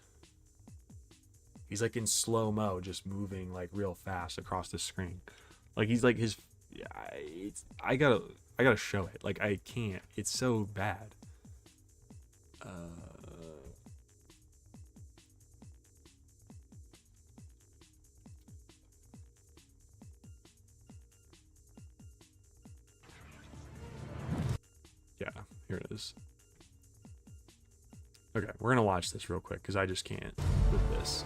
He's like in slow-mo, just moving like real fast across the screen. Like he's like his, I gotta show it. Like I can't. It's so bad. Yeah, here it is. Okay, we're gonna watch this real quick because I just can't with this.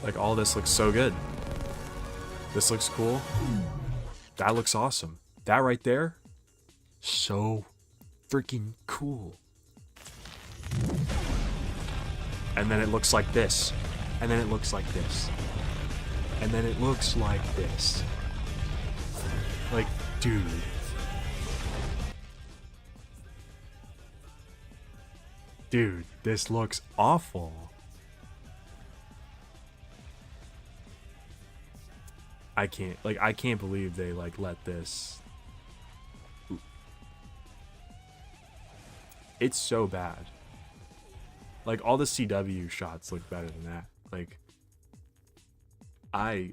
Like all this looks so good. This looks cool. That looks awesome. That right there, so freaking cool. And then it looks like this. And then it looks like this. And then it looks like this. Like, dude. Dude, this looks awful. I can't believe they like let this. It's so bad. Like all the CW shots look better than that. Like I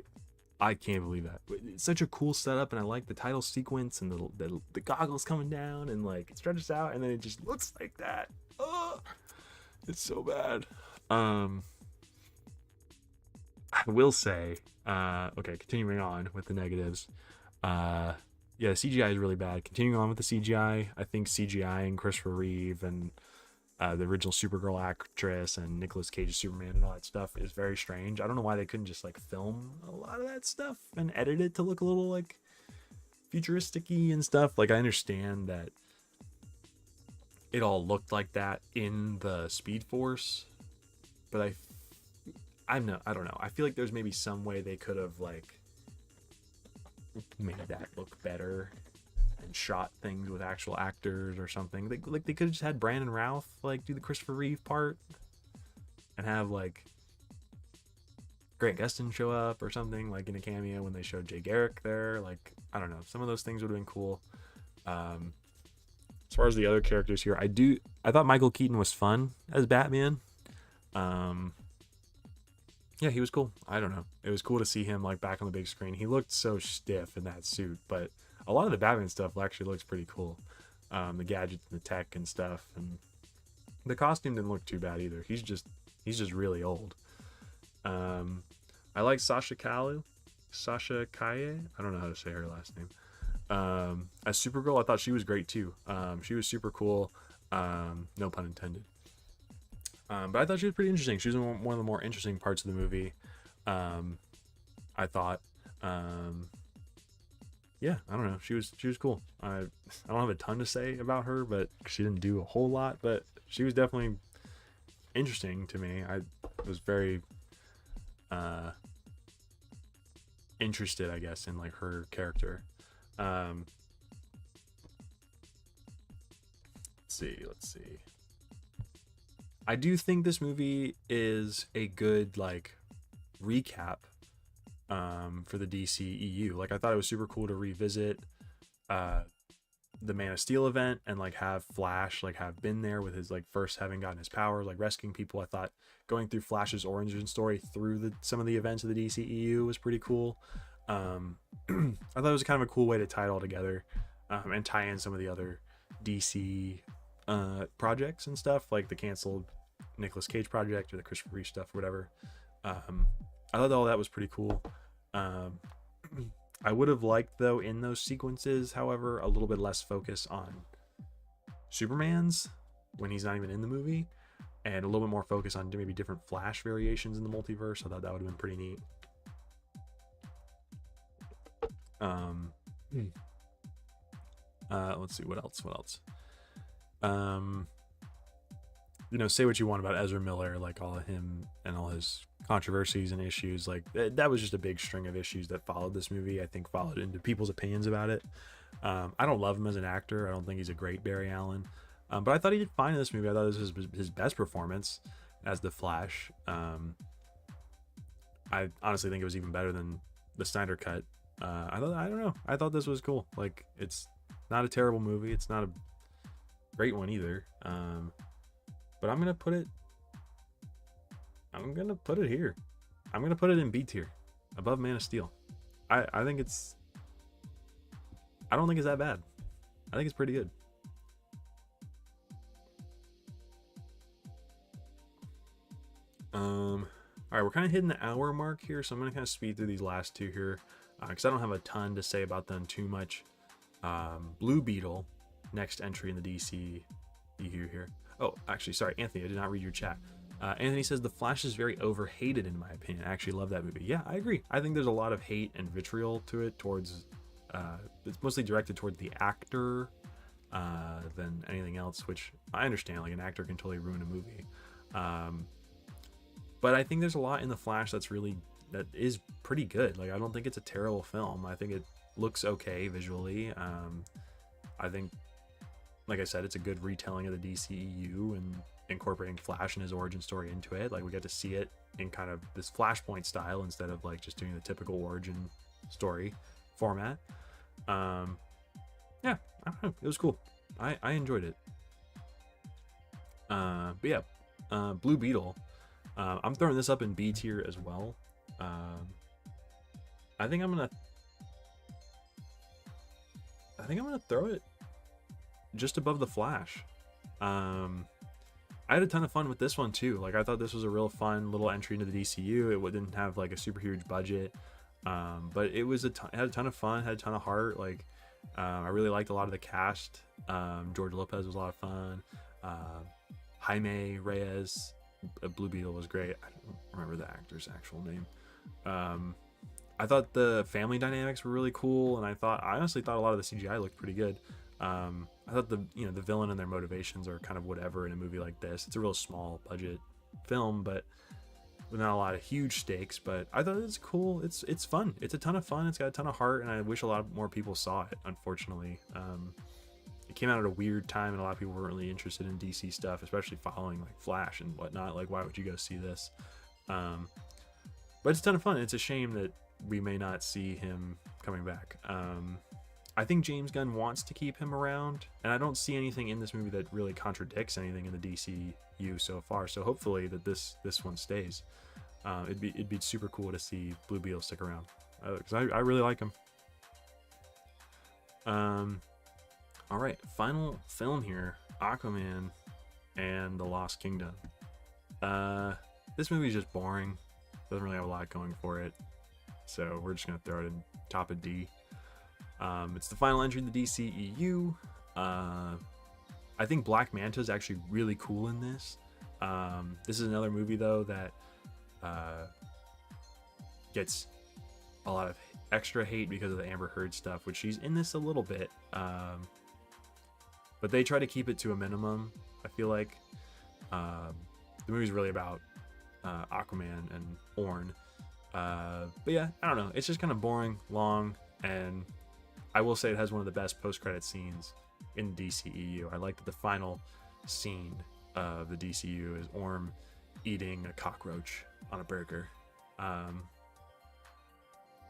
can't believe that. It's such a cool setup, and I like the title sequence and the goggles coming down and like it stretches out and then it just looks like that. Oh, it's so bad. I will say, okay, continuing on with the negatives. Yeah, the CGI is really bad. Continuing on with the CGI, I think CGI and Christopher Reeve and the original Supergirl actress and Nicolas Cage's Superman and all that stuff is very strange. I don't know why they couldn't just like film a lot of that stuff and edit it to look a little like futuristic-y and stuff. Like I understand that it all looked like that in the Speed Force, but I don't know. I feel like there's maybe some way they could have like made that look better and shot things with actual actors or something. They could have just had Brandon Routh like do the Christopher Reeve part and have like Grant Gustin show up or something like in a cameo when they showed Jay Garrick there. Like I don't know, some of those things would have been cool. As far as the other characters here, I thought Michael Keaton was fun as Batman. Yeah, he was cool. I don't know. It was cool to see him like back on the big screen. He looked so stiff in that suit, but a lot of the Batman stuff actually looks pretty cool. The gadgets and the tech and stuff, and the costume didn't look too bad either. He's just really old. I like Sasha Kaye. I don't know how to say her last name. As Supergirl, I thought she was great too. She was super cool. No pun intended. But I thought she was pretty interesting. She was one of the more interesting parts of the movie. I thought. Yeah, I don't know. She was cool. I don't have a ton to say about her, but she didn't do a whole lot. But she was definitely interesting to me. I was very interested, I guess, in like her character. Let's see. I do think this movie is a good like recap for the DCEU. Like I thought it was super cool to revisit the Man of Steel event and like have Flash like have been there with his like first having gotten his powers, like rescuing people. I thought going through Flash's origin story through some of the events of the DCEU was pretty cool. I thought it was kind of a cool way to tie it all together and tie in some of the other DC projects and stuff, like the canceled Nicolas Cage project or the Christopher Reeve stuff or whatever. I thought all that was pretty cool. I would have liked, though, in those sequences, however, a little bit less focus on Superman's when he's not even in the movie, and a little bit more focus on maybe different Flash variations in the multiverse. I thought that would have been pretty neat. Let's see, what else? Say what you want about Ezra Miller, like all of him and all his controversies and issues, like that was just a big string of issues that followed this movie. I think followed into people's opinions about it. I don't love him as an actor. I don't think he's a great Barry Allen, but I thought he did fine in this movie. I thought this was his best performance as the Flash. I honestly think it was even better than the Snyder cut. I don't know. I thought this was cool. Like, it's not a terrible movie. It's not great one either. But I'm gonna put it here. I'm gonna put it in B tier, above Man of Steel. I think it's, I don't think it's that bad. I think it's pretty good. All right, we're kind of hitting the hour mark here, so I'm gonna kind of speed through these last two here, because I don't have a ton to say about them too much. Blue Beetle, next entry in the DCEU here. Oh, actually, sorry, Anthony, I did not read your chat. Anthony says The Flash is very overhated in my opinion. I actually love that movie. Yeah, I agree. I think there's a lot of hate and vitriol to it towards, it's mostly directed towards the actor than anything else, which I understand. Like, an actor can totally ruin a movie. But I think there's a lot in The Flash that is pretty good. Like, I don't think it's a terrible film. I think it looks okay visually. I think, like I said, it's a good retelling of the DCEU and incorporating Flash and his origin story into it. Like, we get to see it in kind of this Flashpoint style instead of like just doing the typical origin story format. Yeah, I don't know. It was cool. I enjoyed it. But yeah, Blue Beetle. I'm throwing this up in B tier as well. I think I'm gonna throw it just above The Flash. I had a ton of fun with this one too. Like, I thought this was a real fun little entry into the DCU. It didn't have like a super huge budget, but it was had a ton of fun, had a ton of heart. Like, I really liked a lot of the cast. George Lopez was a lot of fun. Jaime Reyes, Blue Beetle, was great. I don't remember the actor's actual name. I thought the family dynamics were really cool, and I honestly thought a lot of the CGI looked pretty good. I thought the villain and their motivations are kind of whatever in a movie like this. It's a real small budget film, but with not a lot of huge stakes. But I thought it was cool. It's fun. It's a ton of fun. It's got a ton of heart, and I wish a lot more people saw it. Unfortunately, it came out at a weird time, and a lot of people weren't really interested in DC stuff, especially following like Flash and whatnot. Like, why would you go see this? But it's a ton of fun. It's a shame that we may not see him coming back. I think James Gunn wants to keep him around, and I don't see anything in this movie that really contradicts anything in the DCU so far. So hopefully that this one stays. It'd be super cool to see Blue Beetle stick around, because I really like him. All right, final film here: Aquaman and the Lost Kingdom. This movie is just boring. Doesn't really have a lot going for it, so we're just gonna throw it in top of D. It's the final entry in the DCEU. I think Black Manta is actually really cool in this. This is another movie though that gets a lot of extra hate because of the Amber Heard stuff, which she's in this a little bit. But they try to keep it to a minimum. I feel like the movie's really about Aquaman and Orn. But yeah, I don't know. It's just kind of boring, long, and I will say it has one of the best post-credit scenes in DCEU. I like that the final scene of the DCEU is Orm eating a cockroach on a burger.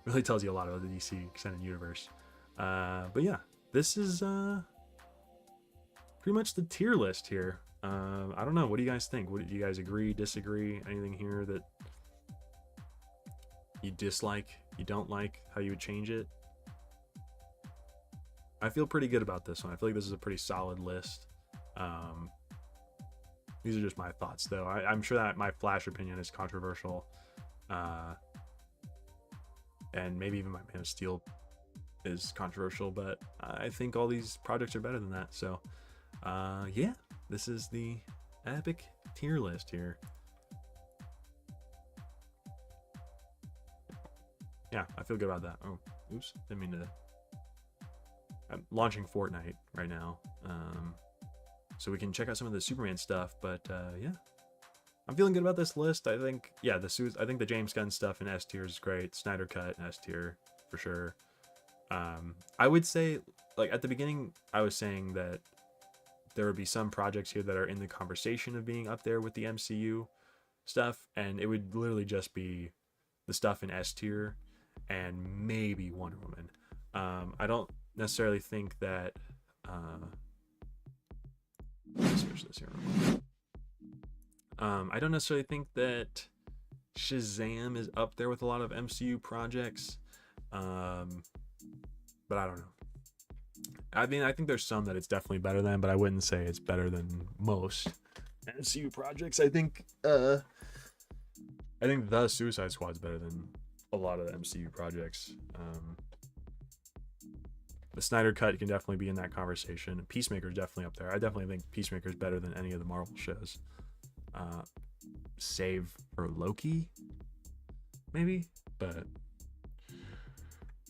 Really tells you a lot about the DC extended universe. But yeah, this is pretty much the tier list here. I don't know. What do you guys think? Do you guys agree, disagree? Anything here that you dislike, you don't like, how you would change it? I feel pretty good about this one. I feel like this is a pretty solid list. These are just my thoughts, though. I'm sure that my Flash opinion is controversial. And maybe even my Man of Steel is controversial, but I think all these projects are better than that. So, yeah, this is the epic tier list here. Yeah, I feel good about that. Oh, oops, didn't mean to. I'm launching Fortnite right now, so we can check out some of the Superman stuff. But yeah, I'm feeling good about this list. I think, yeah, I think the James Gunn stuff in S tier is great. Snyder Cut in S tier for sure. I would say, like at the beginning, I was saying that there would be some projects here that are in the conversation of being up there with the MCU stuff, and it would literally just be the stuff in S tier and maybe Wonder Woman. I don't necessarily think that Let's switch this here real quick. I don't necessarily think that Shazam is up there with a lot of MCU projects, but I don't know. I mean, I think there's some that it's definitely better than, but I wouldn't say it's better than most MCU projects. I think the Suicide Squad's better than a lot of the MCU projects. The Snyder Cut can definitely be in that conversation. Peacemaker's definitely up there. I definitely think Peacemaker's better than any of the Marvel shows. Save for Loki, maybe, but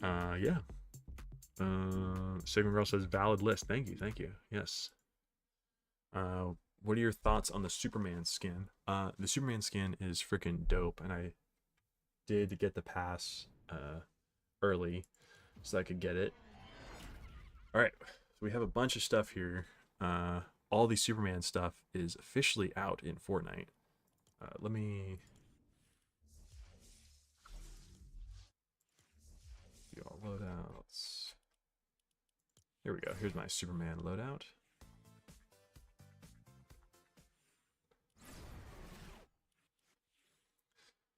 yeah. Sigmund Girl says valid list. Thank you. Yes. What are your thoughts on the Superman skin? The Superman skin is freaking dope, and I did get the pass early so I could get it. All right, so we have a bunch of stuff here. All the Superman stuff is officially out in Fortnite. Let me do all loadouts. Here we go. Here's my Superman loadout.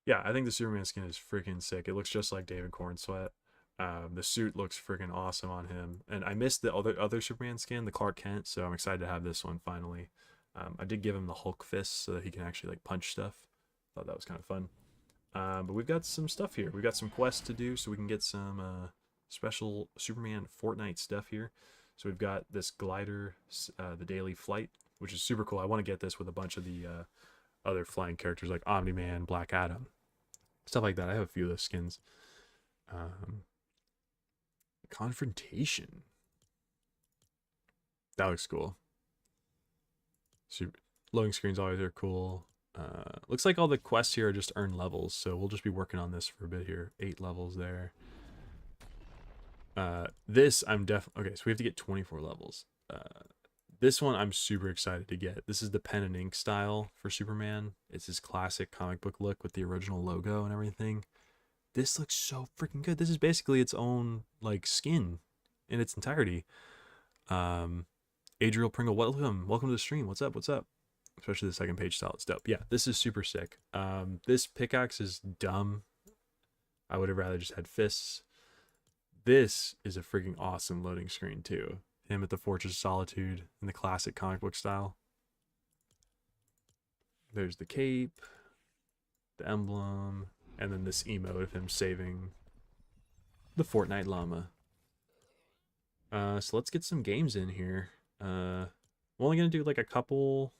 Yeah, I think the Superman skin is freaking sick. It looks just like David Cornsweet. The suit looks freaking awesome on him. And I missed the other Superman skin, the Clark Kent, so I'm excited to have this one finally. I did give him the Hulk fist so that he can actually like punch stuff. Thought that was kind of fun. But we've got some stuff here. We've got some quests to do so we can get some special Superman Fortnite stuff here. So we've got this glider, the daily flight, which is super cool. I want to get this with a bunch of the other flying characters like Omni-Man, Black Adam, stuff like that. I have a few of those skins. Confrontation. That looks cool. Loading screens always are cool. Looks like all the quests here are just earn levels, so we'll just be working on this for a bit here. 8 levels there. This I'm okay, so we have to get 24 levels. This one I'm super excited to get. This is the pen and ink style for Superman. It's his classic comic book look with the original logo and everything. This looks so freaking good. This is basically its own like skin in its entirety. Adriel Pringle, welcome to the stream. What's up? Especially the second page style. It's dope. Yeah, this is super sick. This pickaxe is dumb. I would have rather just had fists. This is a freaking awesome loading screen too. Him at the Fortress of Solitude in the classic comic book style. There's the cape, the emblem, and then this emote of him saving the Fortnite llama. So let's get some games in here. I'm only gonna do like a couple.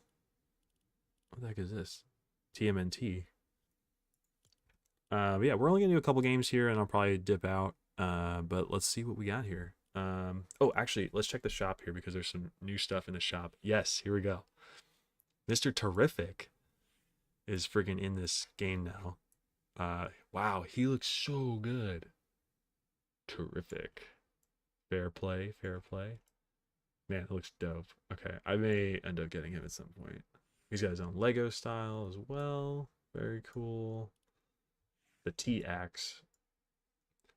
What the heck is this? TMNT. But yeah, we're only gonna do a couple games here, and I'll probably dip out. But let's see what we got here. Oh, actually, let's check the shop here because there's some new stuff in the shop. Yes, here we go. Mr. Terrific is freaking in this game now. Wow, he looks so good. Terrific. Fair play. Man, it looks dope. Okay, I may end up getting him at some point. He's got his own Lego style as well. Very cool. The T-Axe.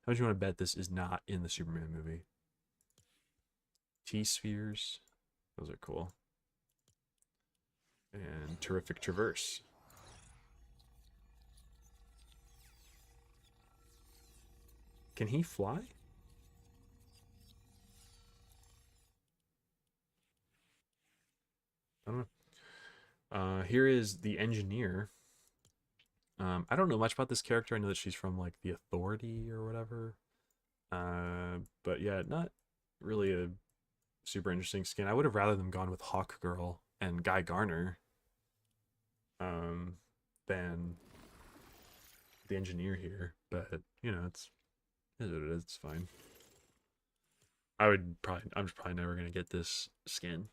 How much you want to bet this is not in the Superman movie? T-Spheres. Those are cool. And Terrific Traverse. Can he fly? I don't know. Here is the Engineer. I don't know much about this character. I know that she's from like the Authority or whatever. But yeah, not really a super interesting skin. I would have rather them gone with Hawk Girl and Guy Garner than the Engineer here. But you know, it's what it is. It's fine. I'm probably never gonna get this skin.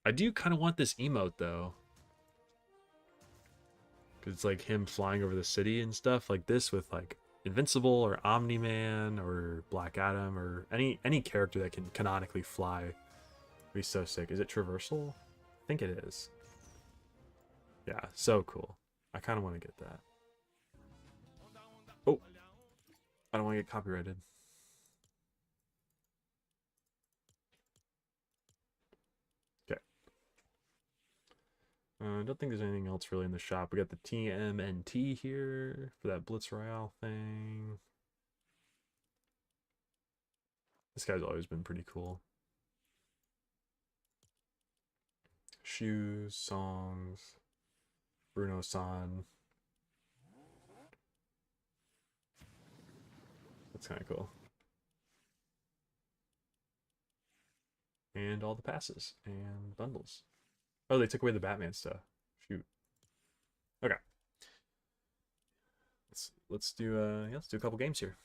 I do kind of want this emote though. Because it's like him flying over the city and stuff like this with like Invincible or Omni-Man or Black Adam or any character that can canonically fly. Would be so sick. Is it traversal? I think it is. Yeah, so cool. I kind of want to get that. Oh, I don't want to get copyrighted. Okay. I don't think there's anything else really in the shop. We got the TMNT here for that Blitz Royale thing. This guy's always been pretty cool. Shoes, songs, Bruno San. That's kind of cool. And all the passes and bundles. Oh, they took away the Batman stuff. Shoot. Okay. Let's do yeah, let's do a couple games here.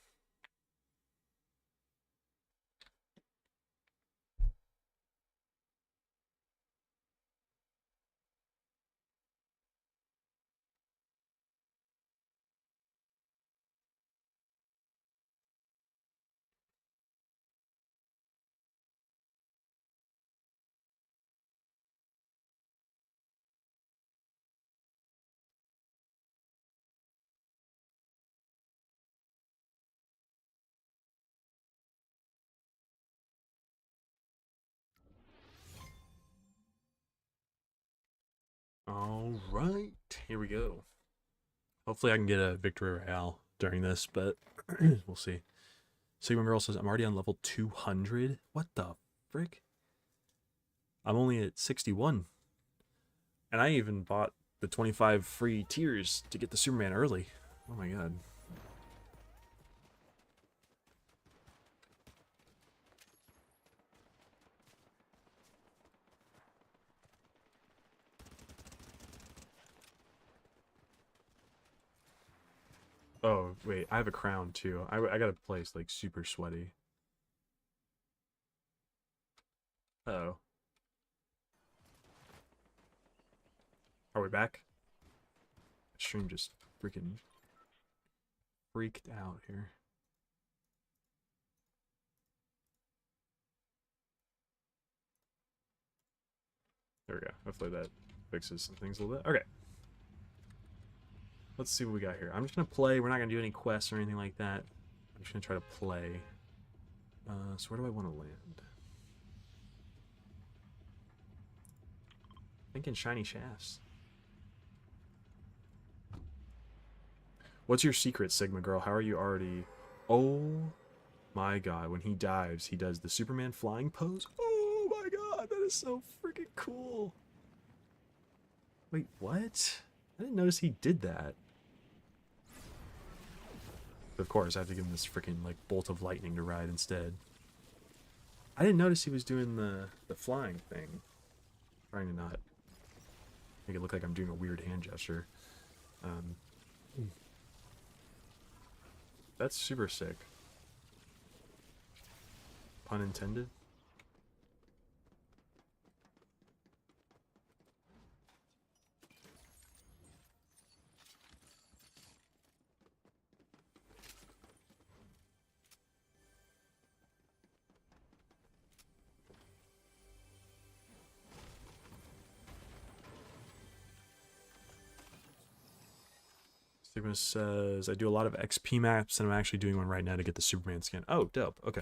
All right, here we go. Hopefully I can get a victory royale during this, but we'll see. Sigma Girl says, I'm already on level 200. What the frick? I'm only at 61. And I even bought the 25 free tiers to get the Superman early. Oh my god. Oh, wait, I have a crown too. I got a place like super sweaty. Uh-oh. Are we back? Stream just freaking freaked out here. There we go. Hopefully that fixes some things a little bit. Okay. Let's see what we got here. I'm just going to play. We're not going to do any quests or anything like that. I'm just going to try to play. So where do I want to land? Thinking shiny shafts. What's your secret, Sigma Girl? How are you already... Oh my god. When he dives, he does the Superman flying pose. Oh my god. That is so freaking cool. Wait, what? I didn't notice he did that. But of course, I have to give him this freaking like bolt of lightning to ride instead. I didn't notice he was doing the flying thing. I'm trying to not make it look like I'm doing a weird hand gesture. That's super sick. Pun intended. Sigma says, I do a lot of XP maps, and I'm actually doing one right now to get the Superman skin. Oh, dope. Okay.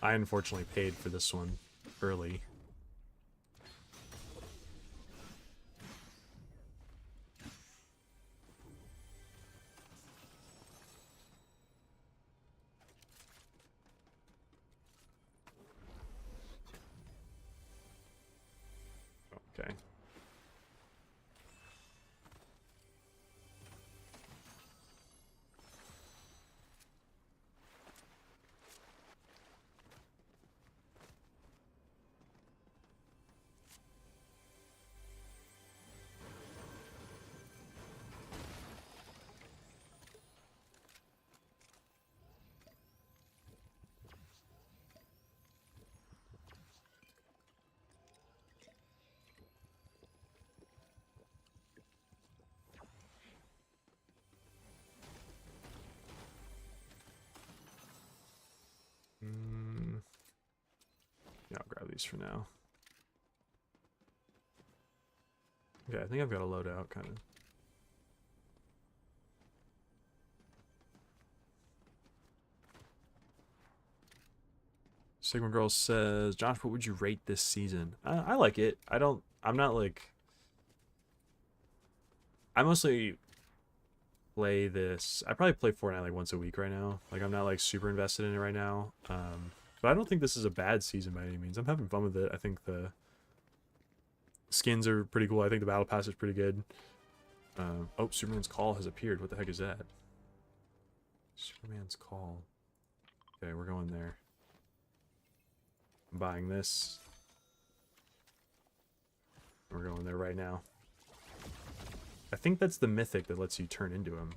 I unfortunately paid for this one early. Okay. Yeah, I'll grab these for now. Okay, I think I've got a loadout, kind of. Sigma Girl says, Josh, what would you rate this season? I like it. I'm not like, I mostly play this. I probably play Fortnite like once a week right now. Like, I'm not like super invested in it right now. But I don't think this is a bad season by any means. I'm having fun with it. I think the skins are pretty cool. I think the battle pass is pretty good. Oh, Superman's Call has appeared. What the heck is that? Superman's Call. Okay, we're going there. I'm buying this. We're going there right now. I think that's the mythic that lets you turn into him.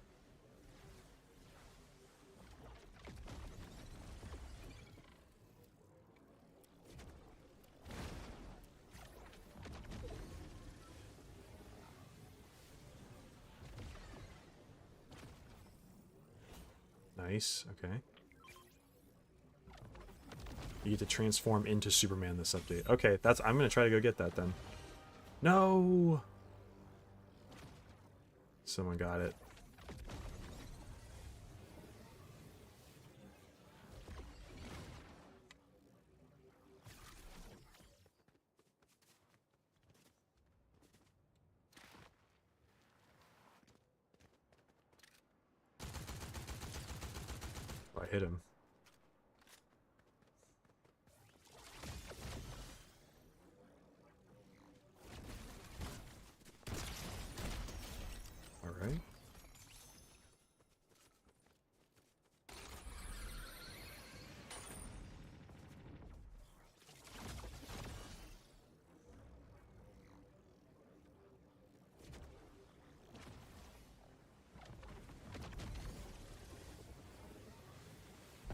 Nice, okay. You get to transform into Superman this update. Okay, I'm gonna try to go get that then. No! Someone got it. Oh, I hit him. Alright.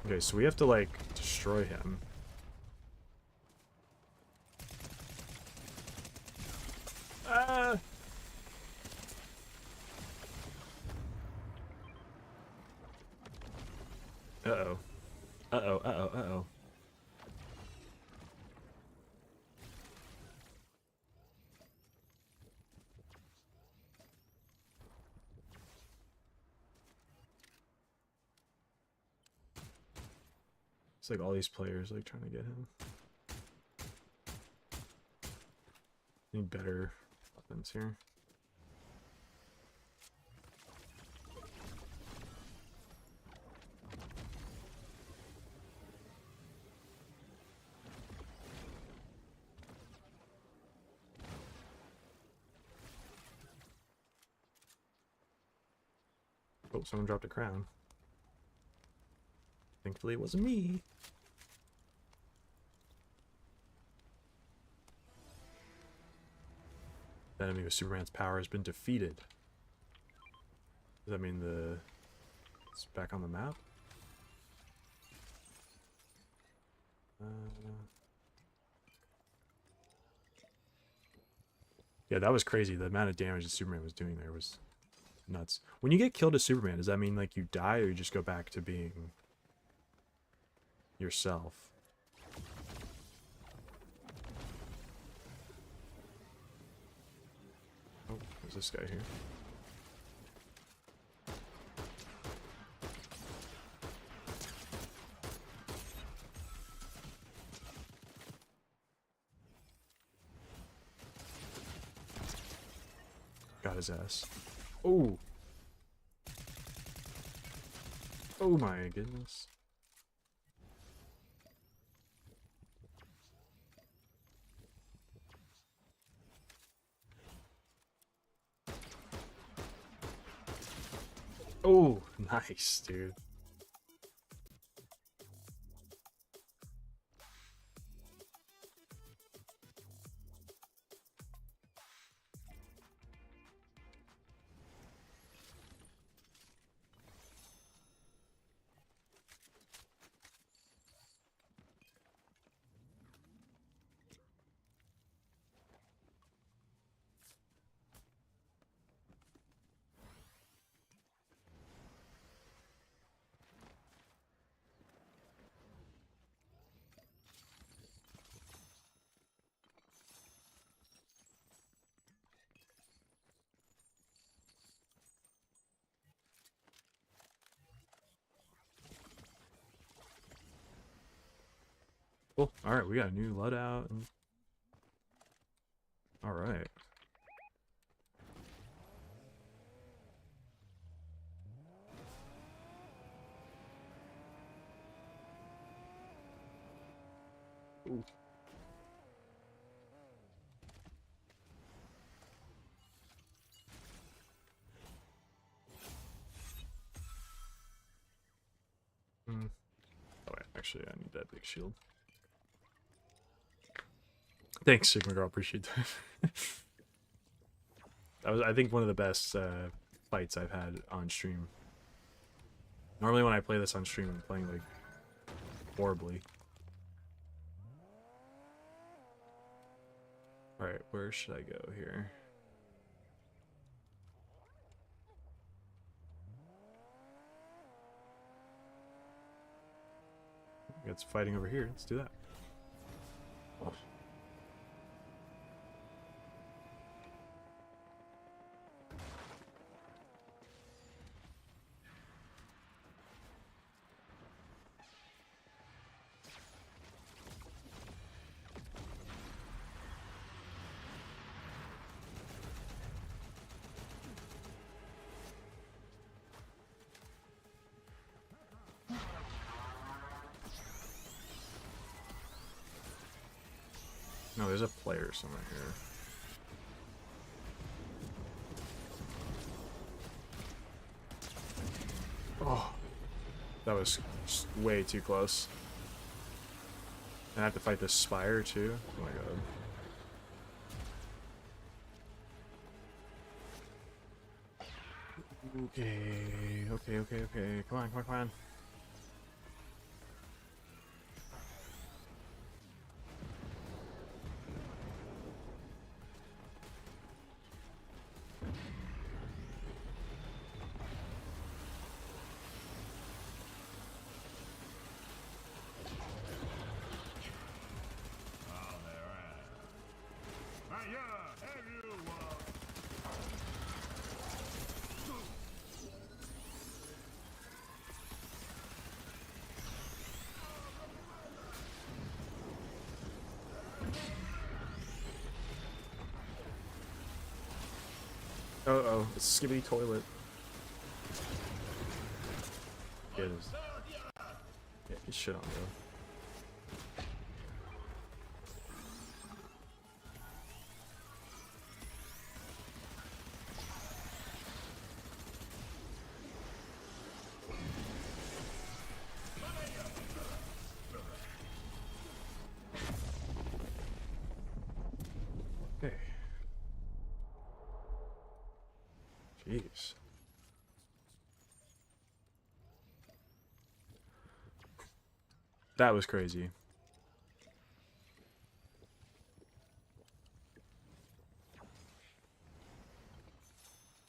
Okay, so we have to, like, destroy him. Ah! Uh-oh. Uh-oh, uh-oh, uh-oh. It's like all these players, like, trying to get him. Need better weapons here. Oh, someone dropped a crown. Thankfully, it wasn't me. The enemy with Superman's power has been defeated. Does that mean it's back on the map? Yeah, that was crazy. The amount of damage that Superman was doing there was nuts. When you get killed as Superman, does that mean like you die or you just go back to being yourself? Oh, there's this guy here. Got his ass. Oh! Oh my goodness. Oh, nice, dude. Cool. All right, we got a new loadout. All right. Ooh. Oh wait, actually, I need that big shield. Thanks, Sigma Girl. Appreciate that. That was, I think, one of the best fights I've had on stream. Normally, when I play this on stream, I'm playing like horribly. All right, where should I go here? It's fighting over here. Let's do that. Oh. No, there's a player somewhere here. Oh, that was way too close. And I have to fight this spire too. Oh my god. Okay. Come on. Uh-oh, it's skibbity toilet. Yeah, it is. Yeah, get shit on, bro. Okay. Jeez. That was crazy.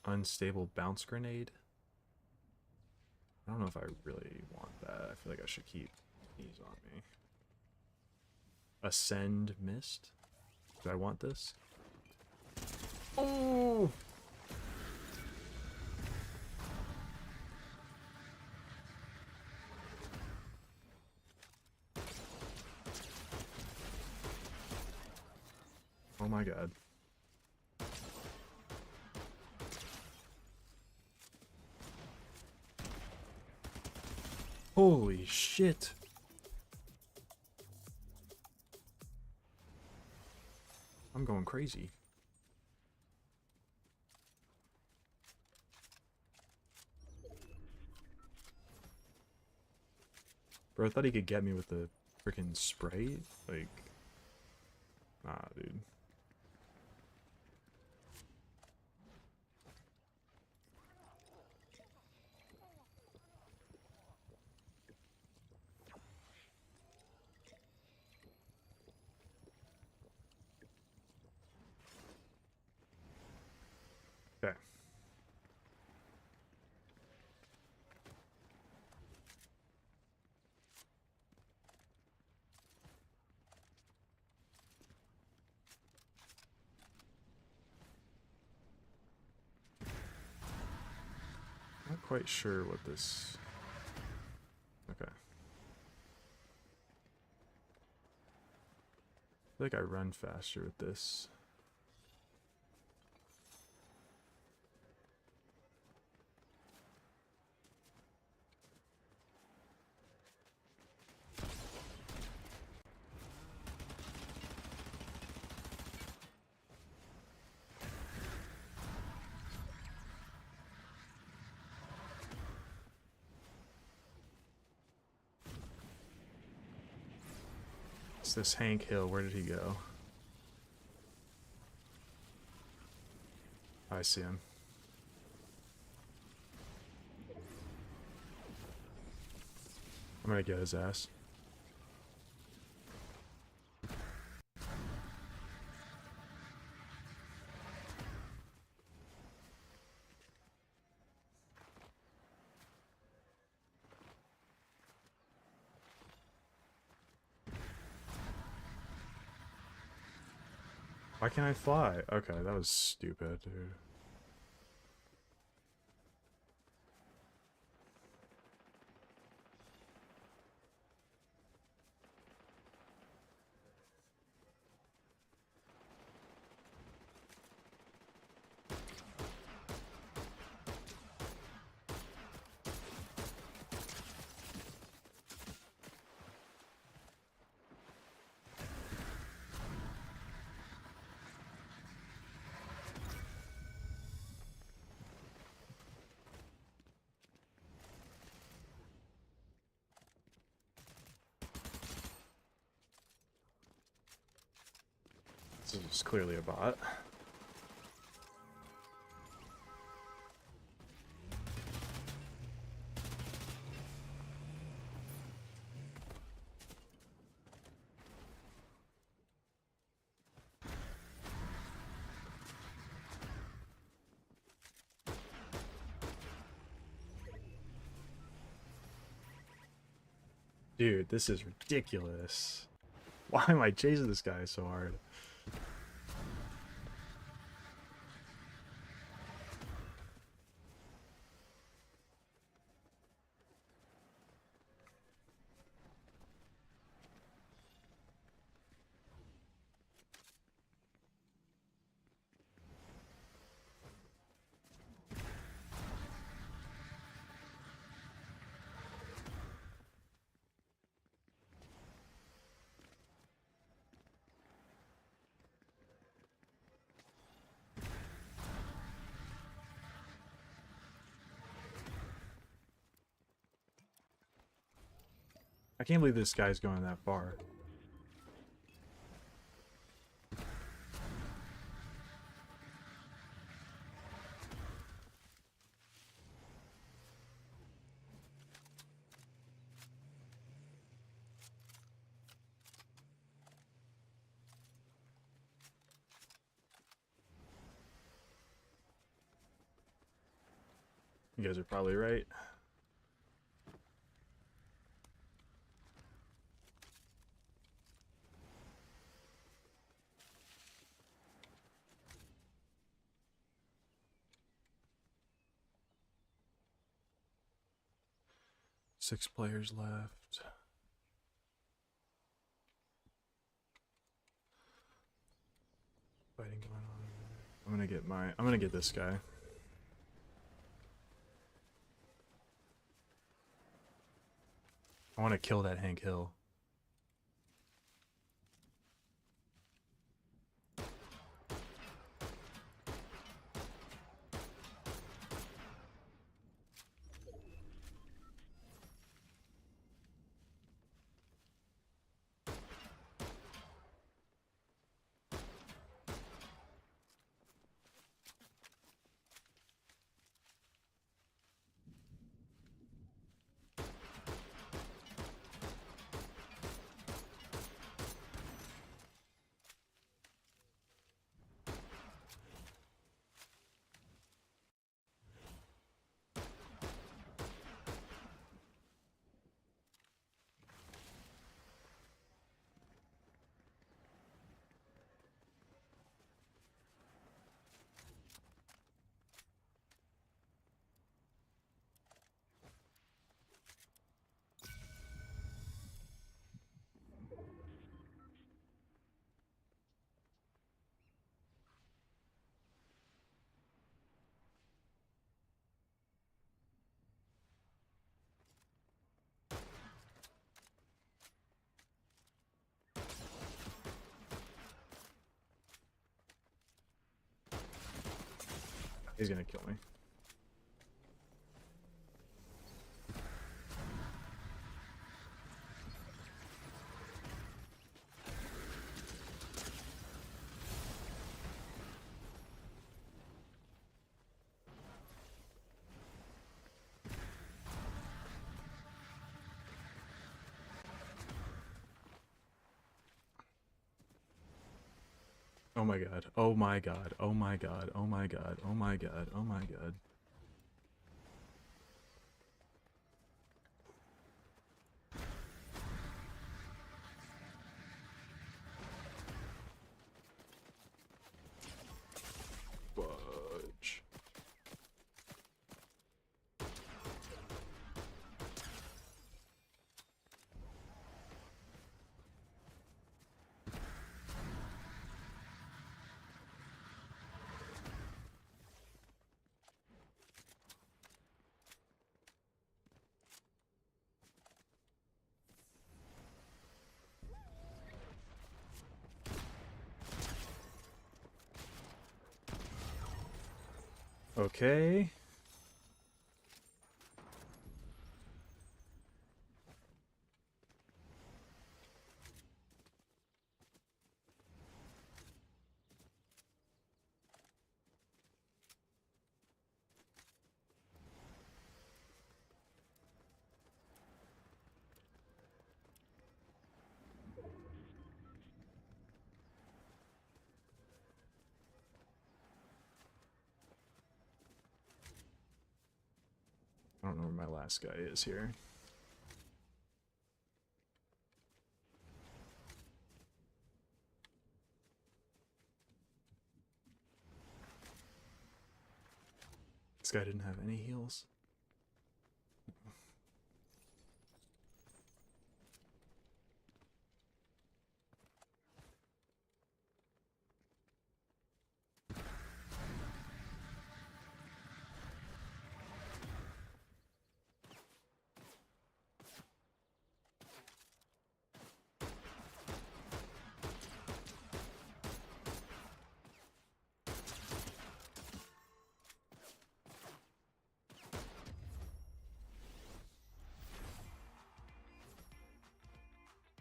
Unstable bounce grenade. I don't know if I really want that. I feel like I should keep these on me. Ascend mist. Do I want this? Oh! Oh my god. Holy shit. I'm going crazy. Bro, I thought he could get me with the freaking spray. Like, nah, dude. Okay. Not quite sure what this... Okay. feel like I run faster with this. It's this Hank Hill. Where did he go? I see him. I'm gonna get his ass. Why can't I fly? Okay, that was stupid, dude. This is clearly a bot. Dude, this is ridiculous. Why am I chasing this guy so hard? I can't believe this guy's going that far. You guys are probably right. Six players left. Fighting going on. I'm gonna get this guy. I want to kill that Hank Hill. He's gonna kill me. Oh my god. Oh my god. Oh my god. Oh my god. Oh my god. Oh my god. Fudge. Okay. I don't know where my last guy is here. This guy didn't have any heals.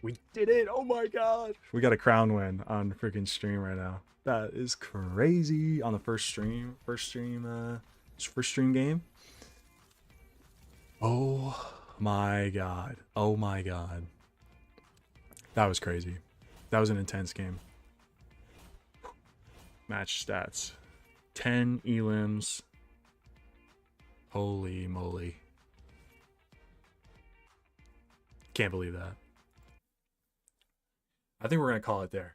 We did it! Oh my god! We got a crown win on freaking stream right now. That is crazy on the first stream game. Oh my god. Oh my god. That was crazy. That was an intense game. Match stats. 10 elims. Holy moly. Can't believe that. I think we're gonna call it there.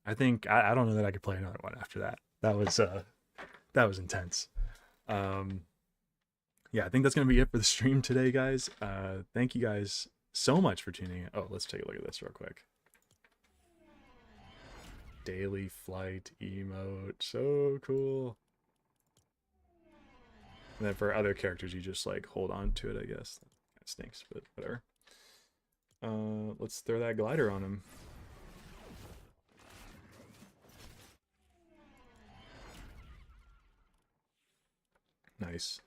I think I don't know that I could play another one after that. That was intense. Yeah, I think that's gonna be it for the stream today, guys. Thank you guys so much for tuning in. Oh, let's take a look at this real quick. Daily flight emote, so cool. And then for other characters, you just like hold on to it, I guess. That stinks, but whatever. Let's throw that glider on him. Nice.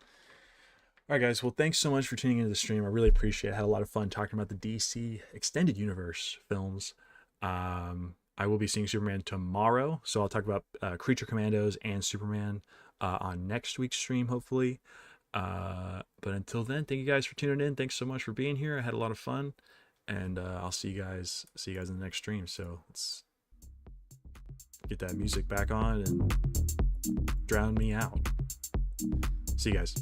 All right, guys. Well, thanks so much for tuning into the stream. I really appreciate it. I had a lot of fun talking about the DC Extended Universe films. I will be seeing Superman tomorrow, so I'll talk about Creature Commandos and Superman on next week's stream, hopefully. But until then, thank you guys for tuning in. Thanks so much for being here. I had a lot of fun, and I'll see you guys in the next stream. So let's get that music back on and drown me out. See you guys.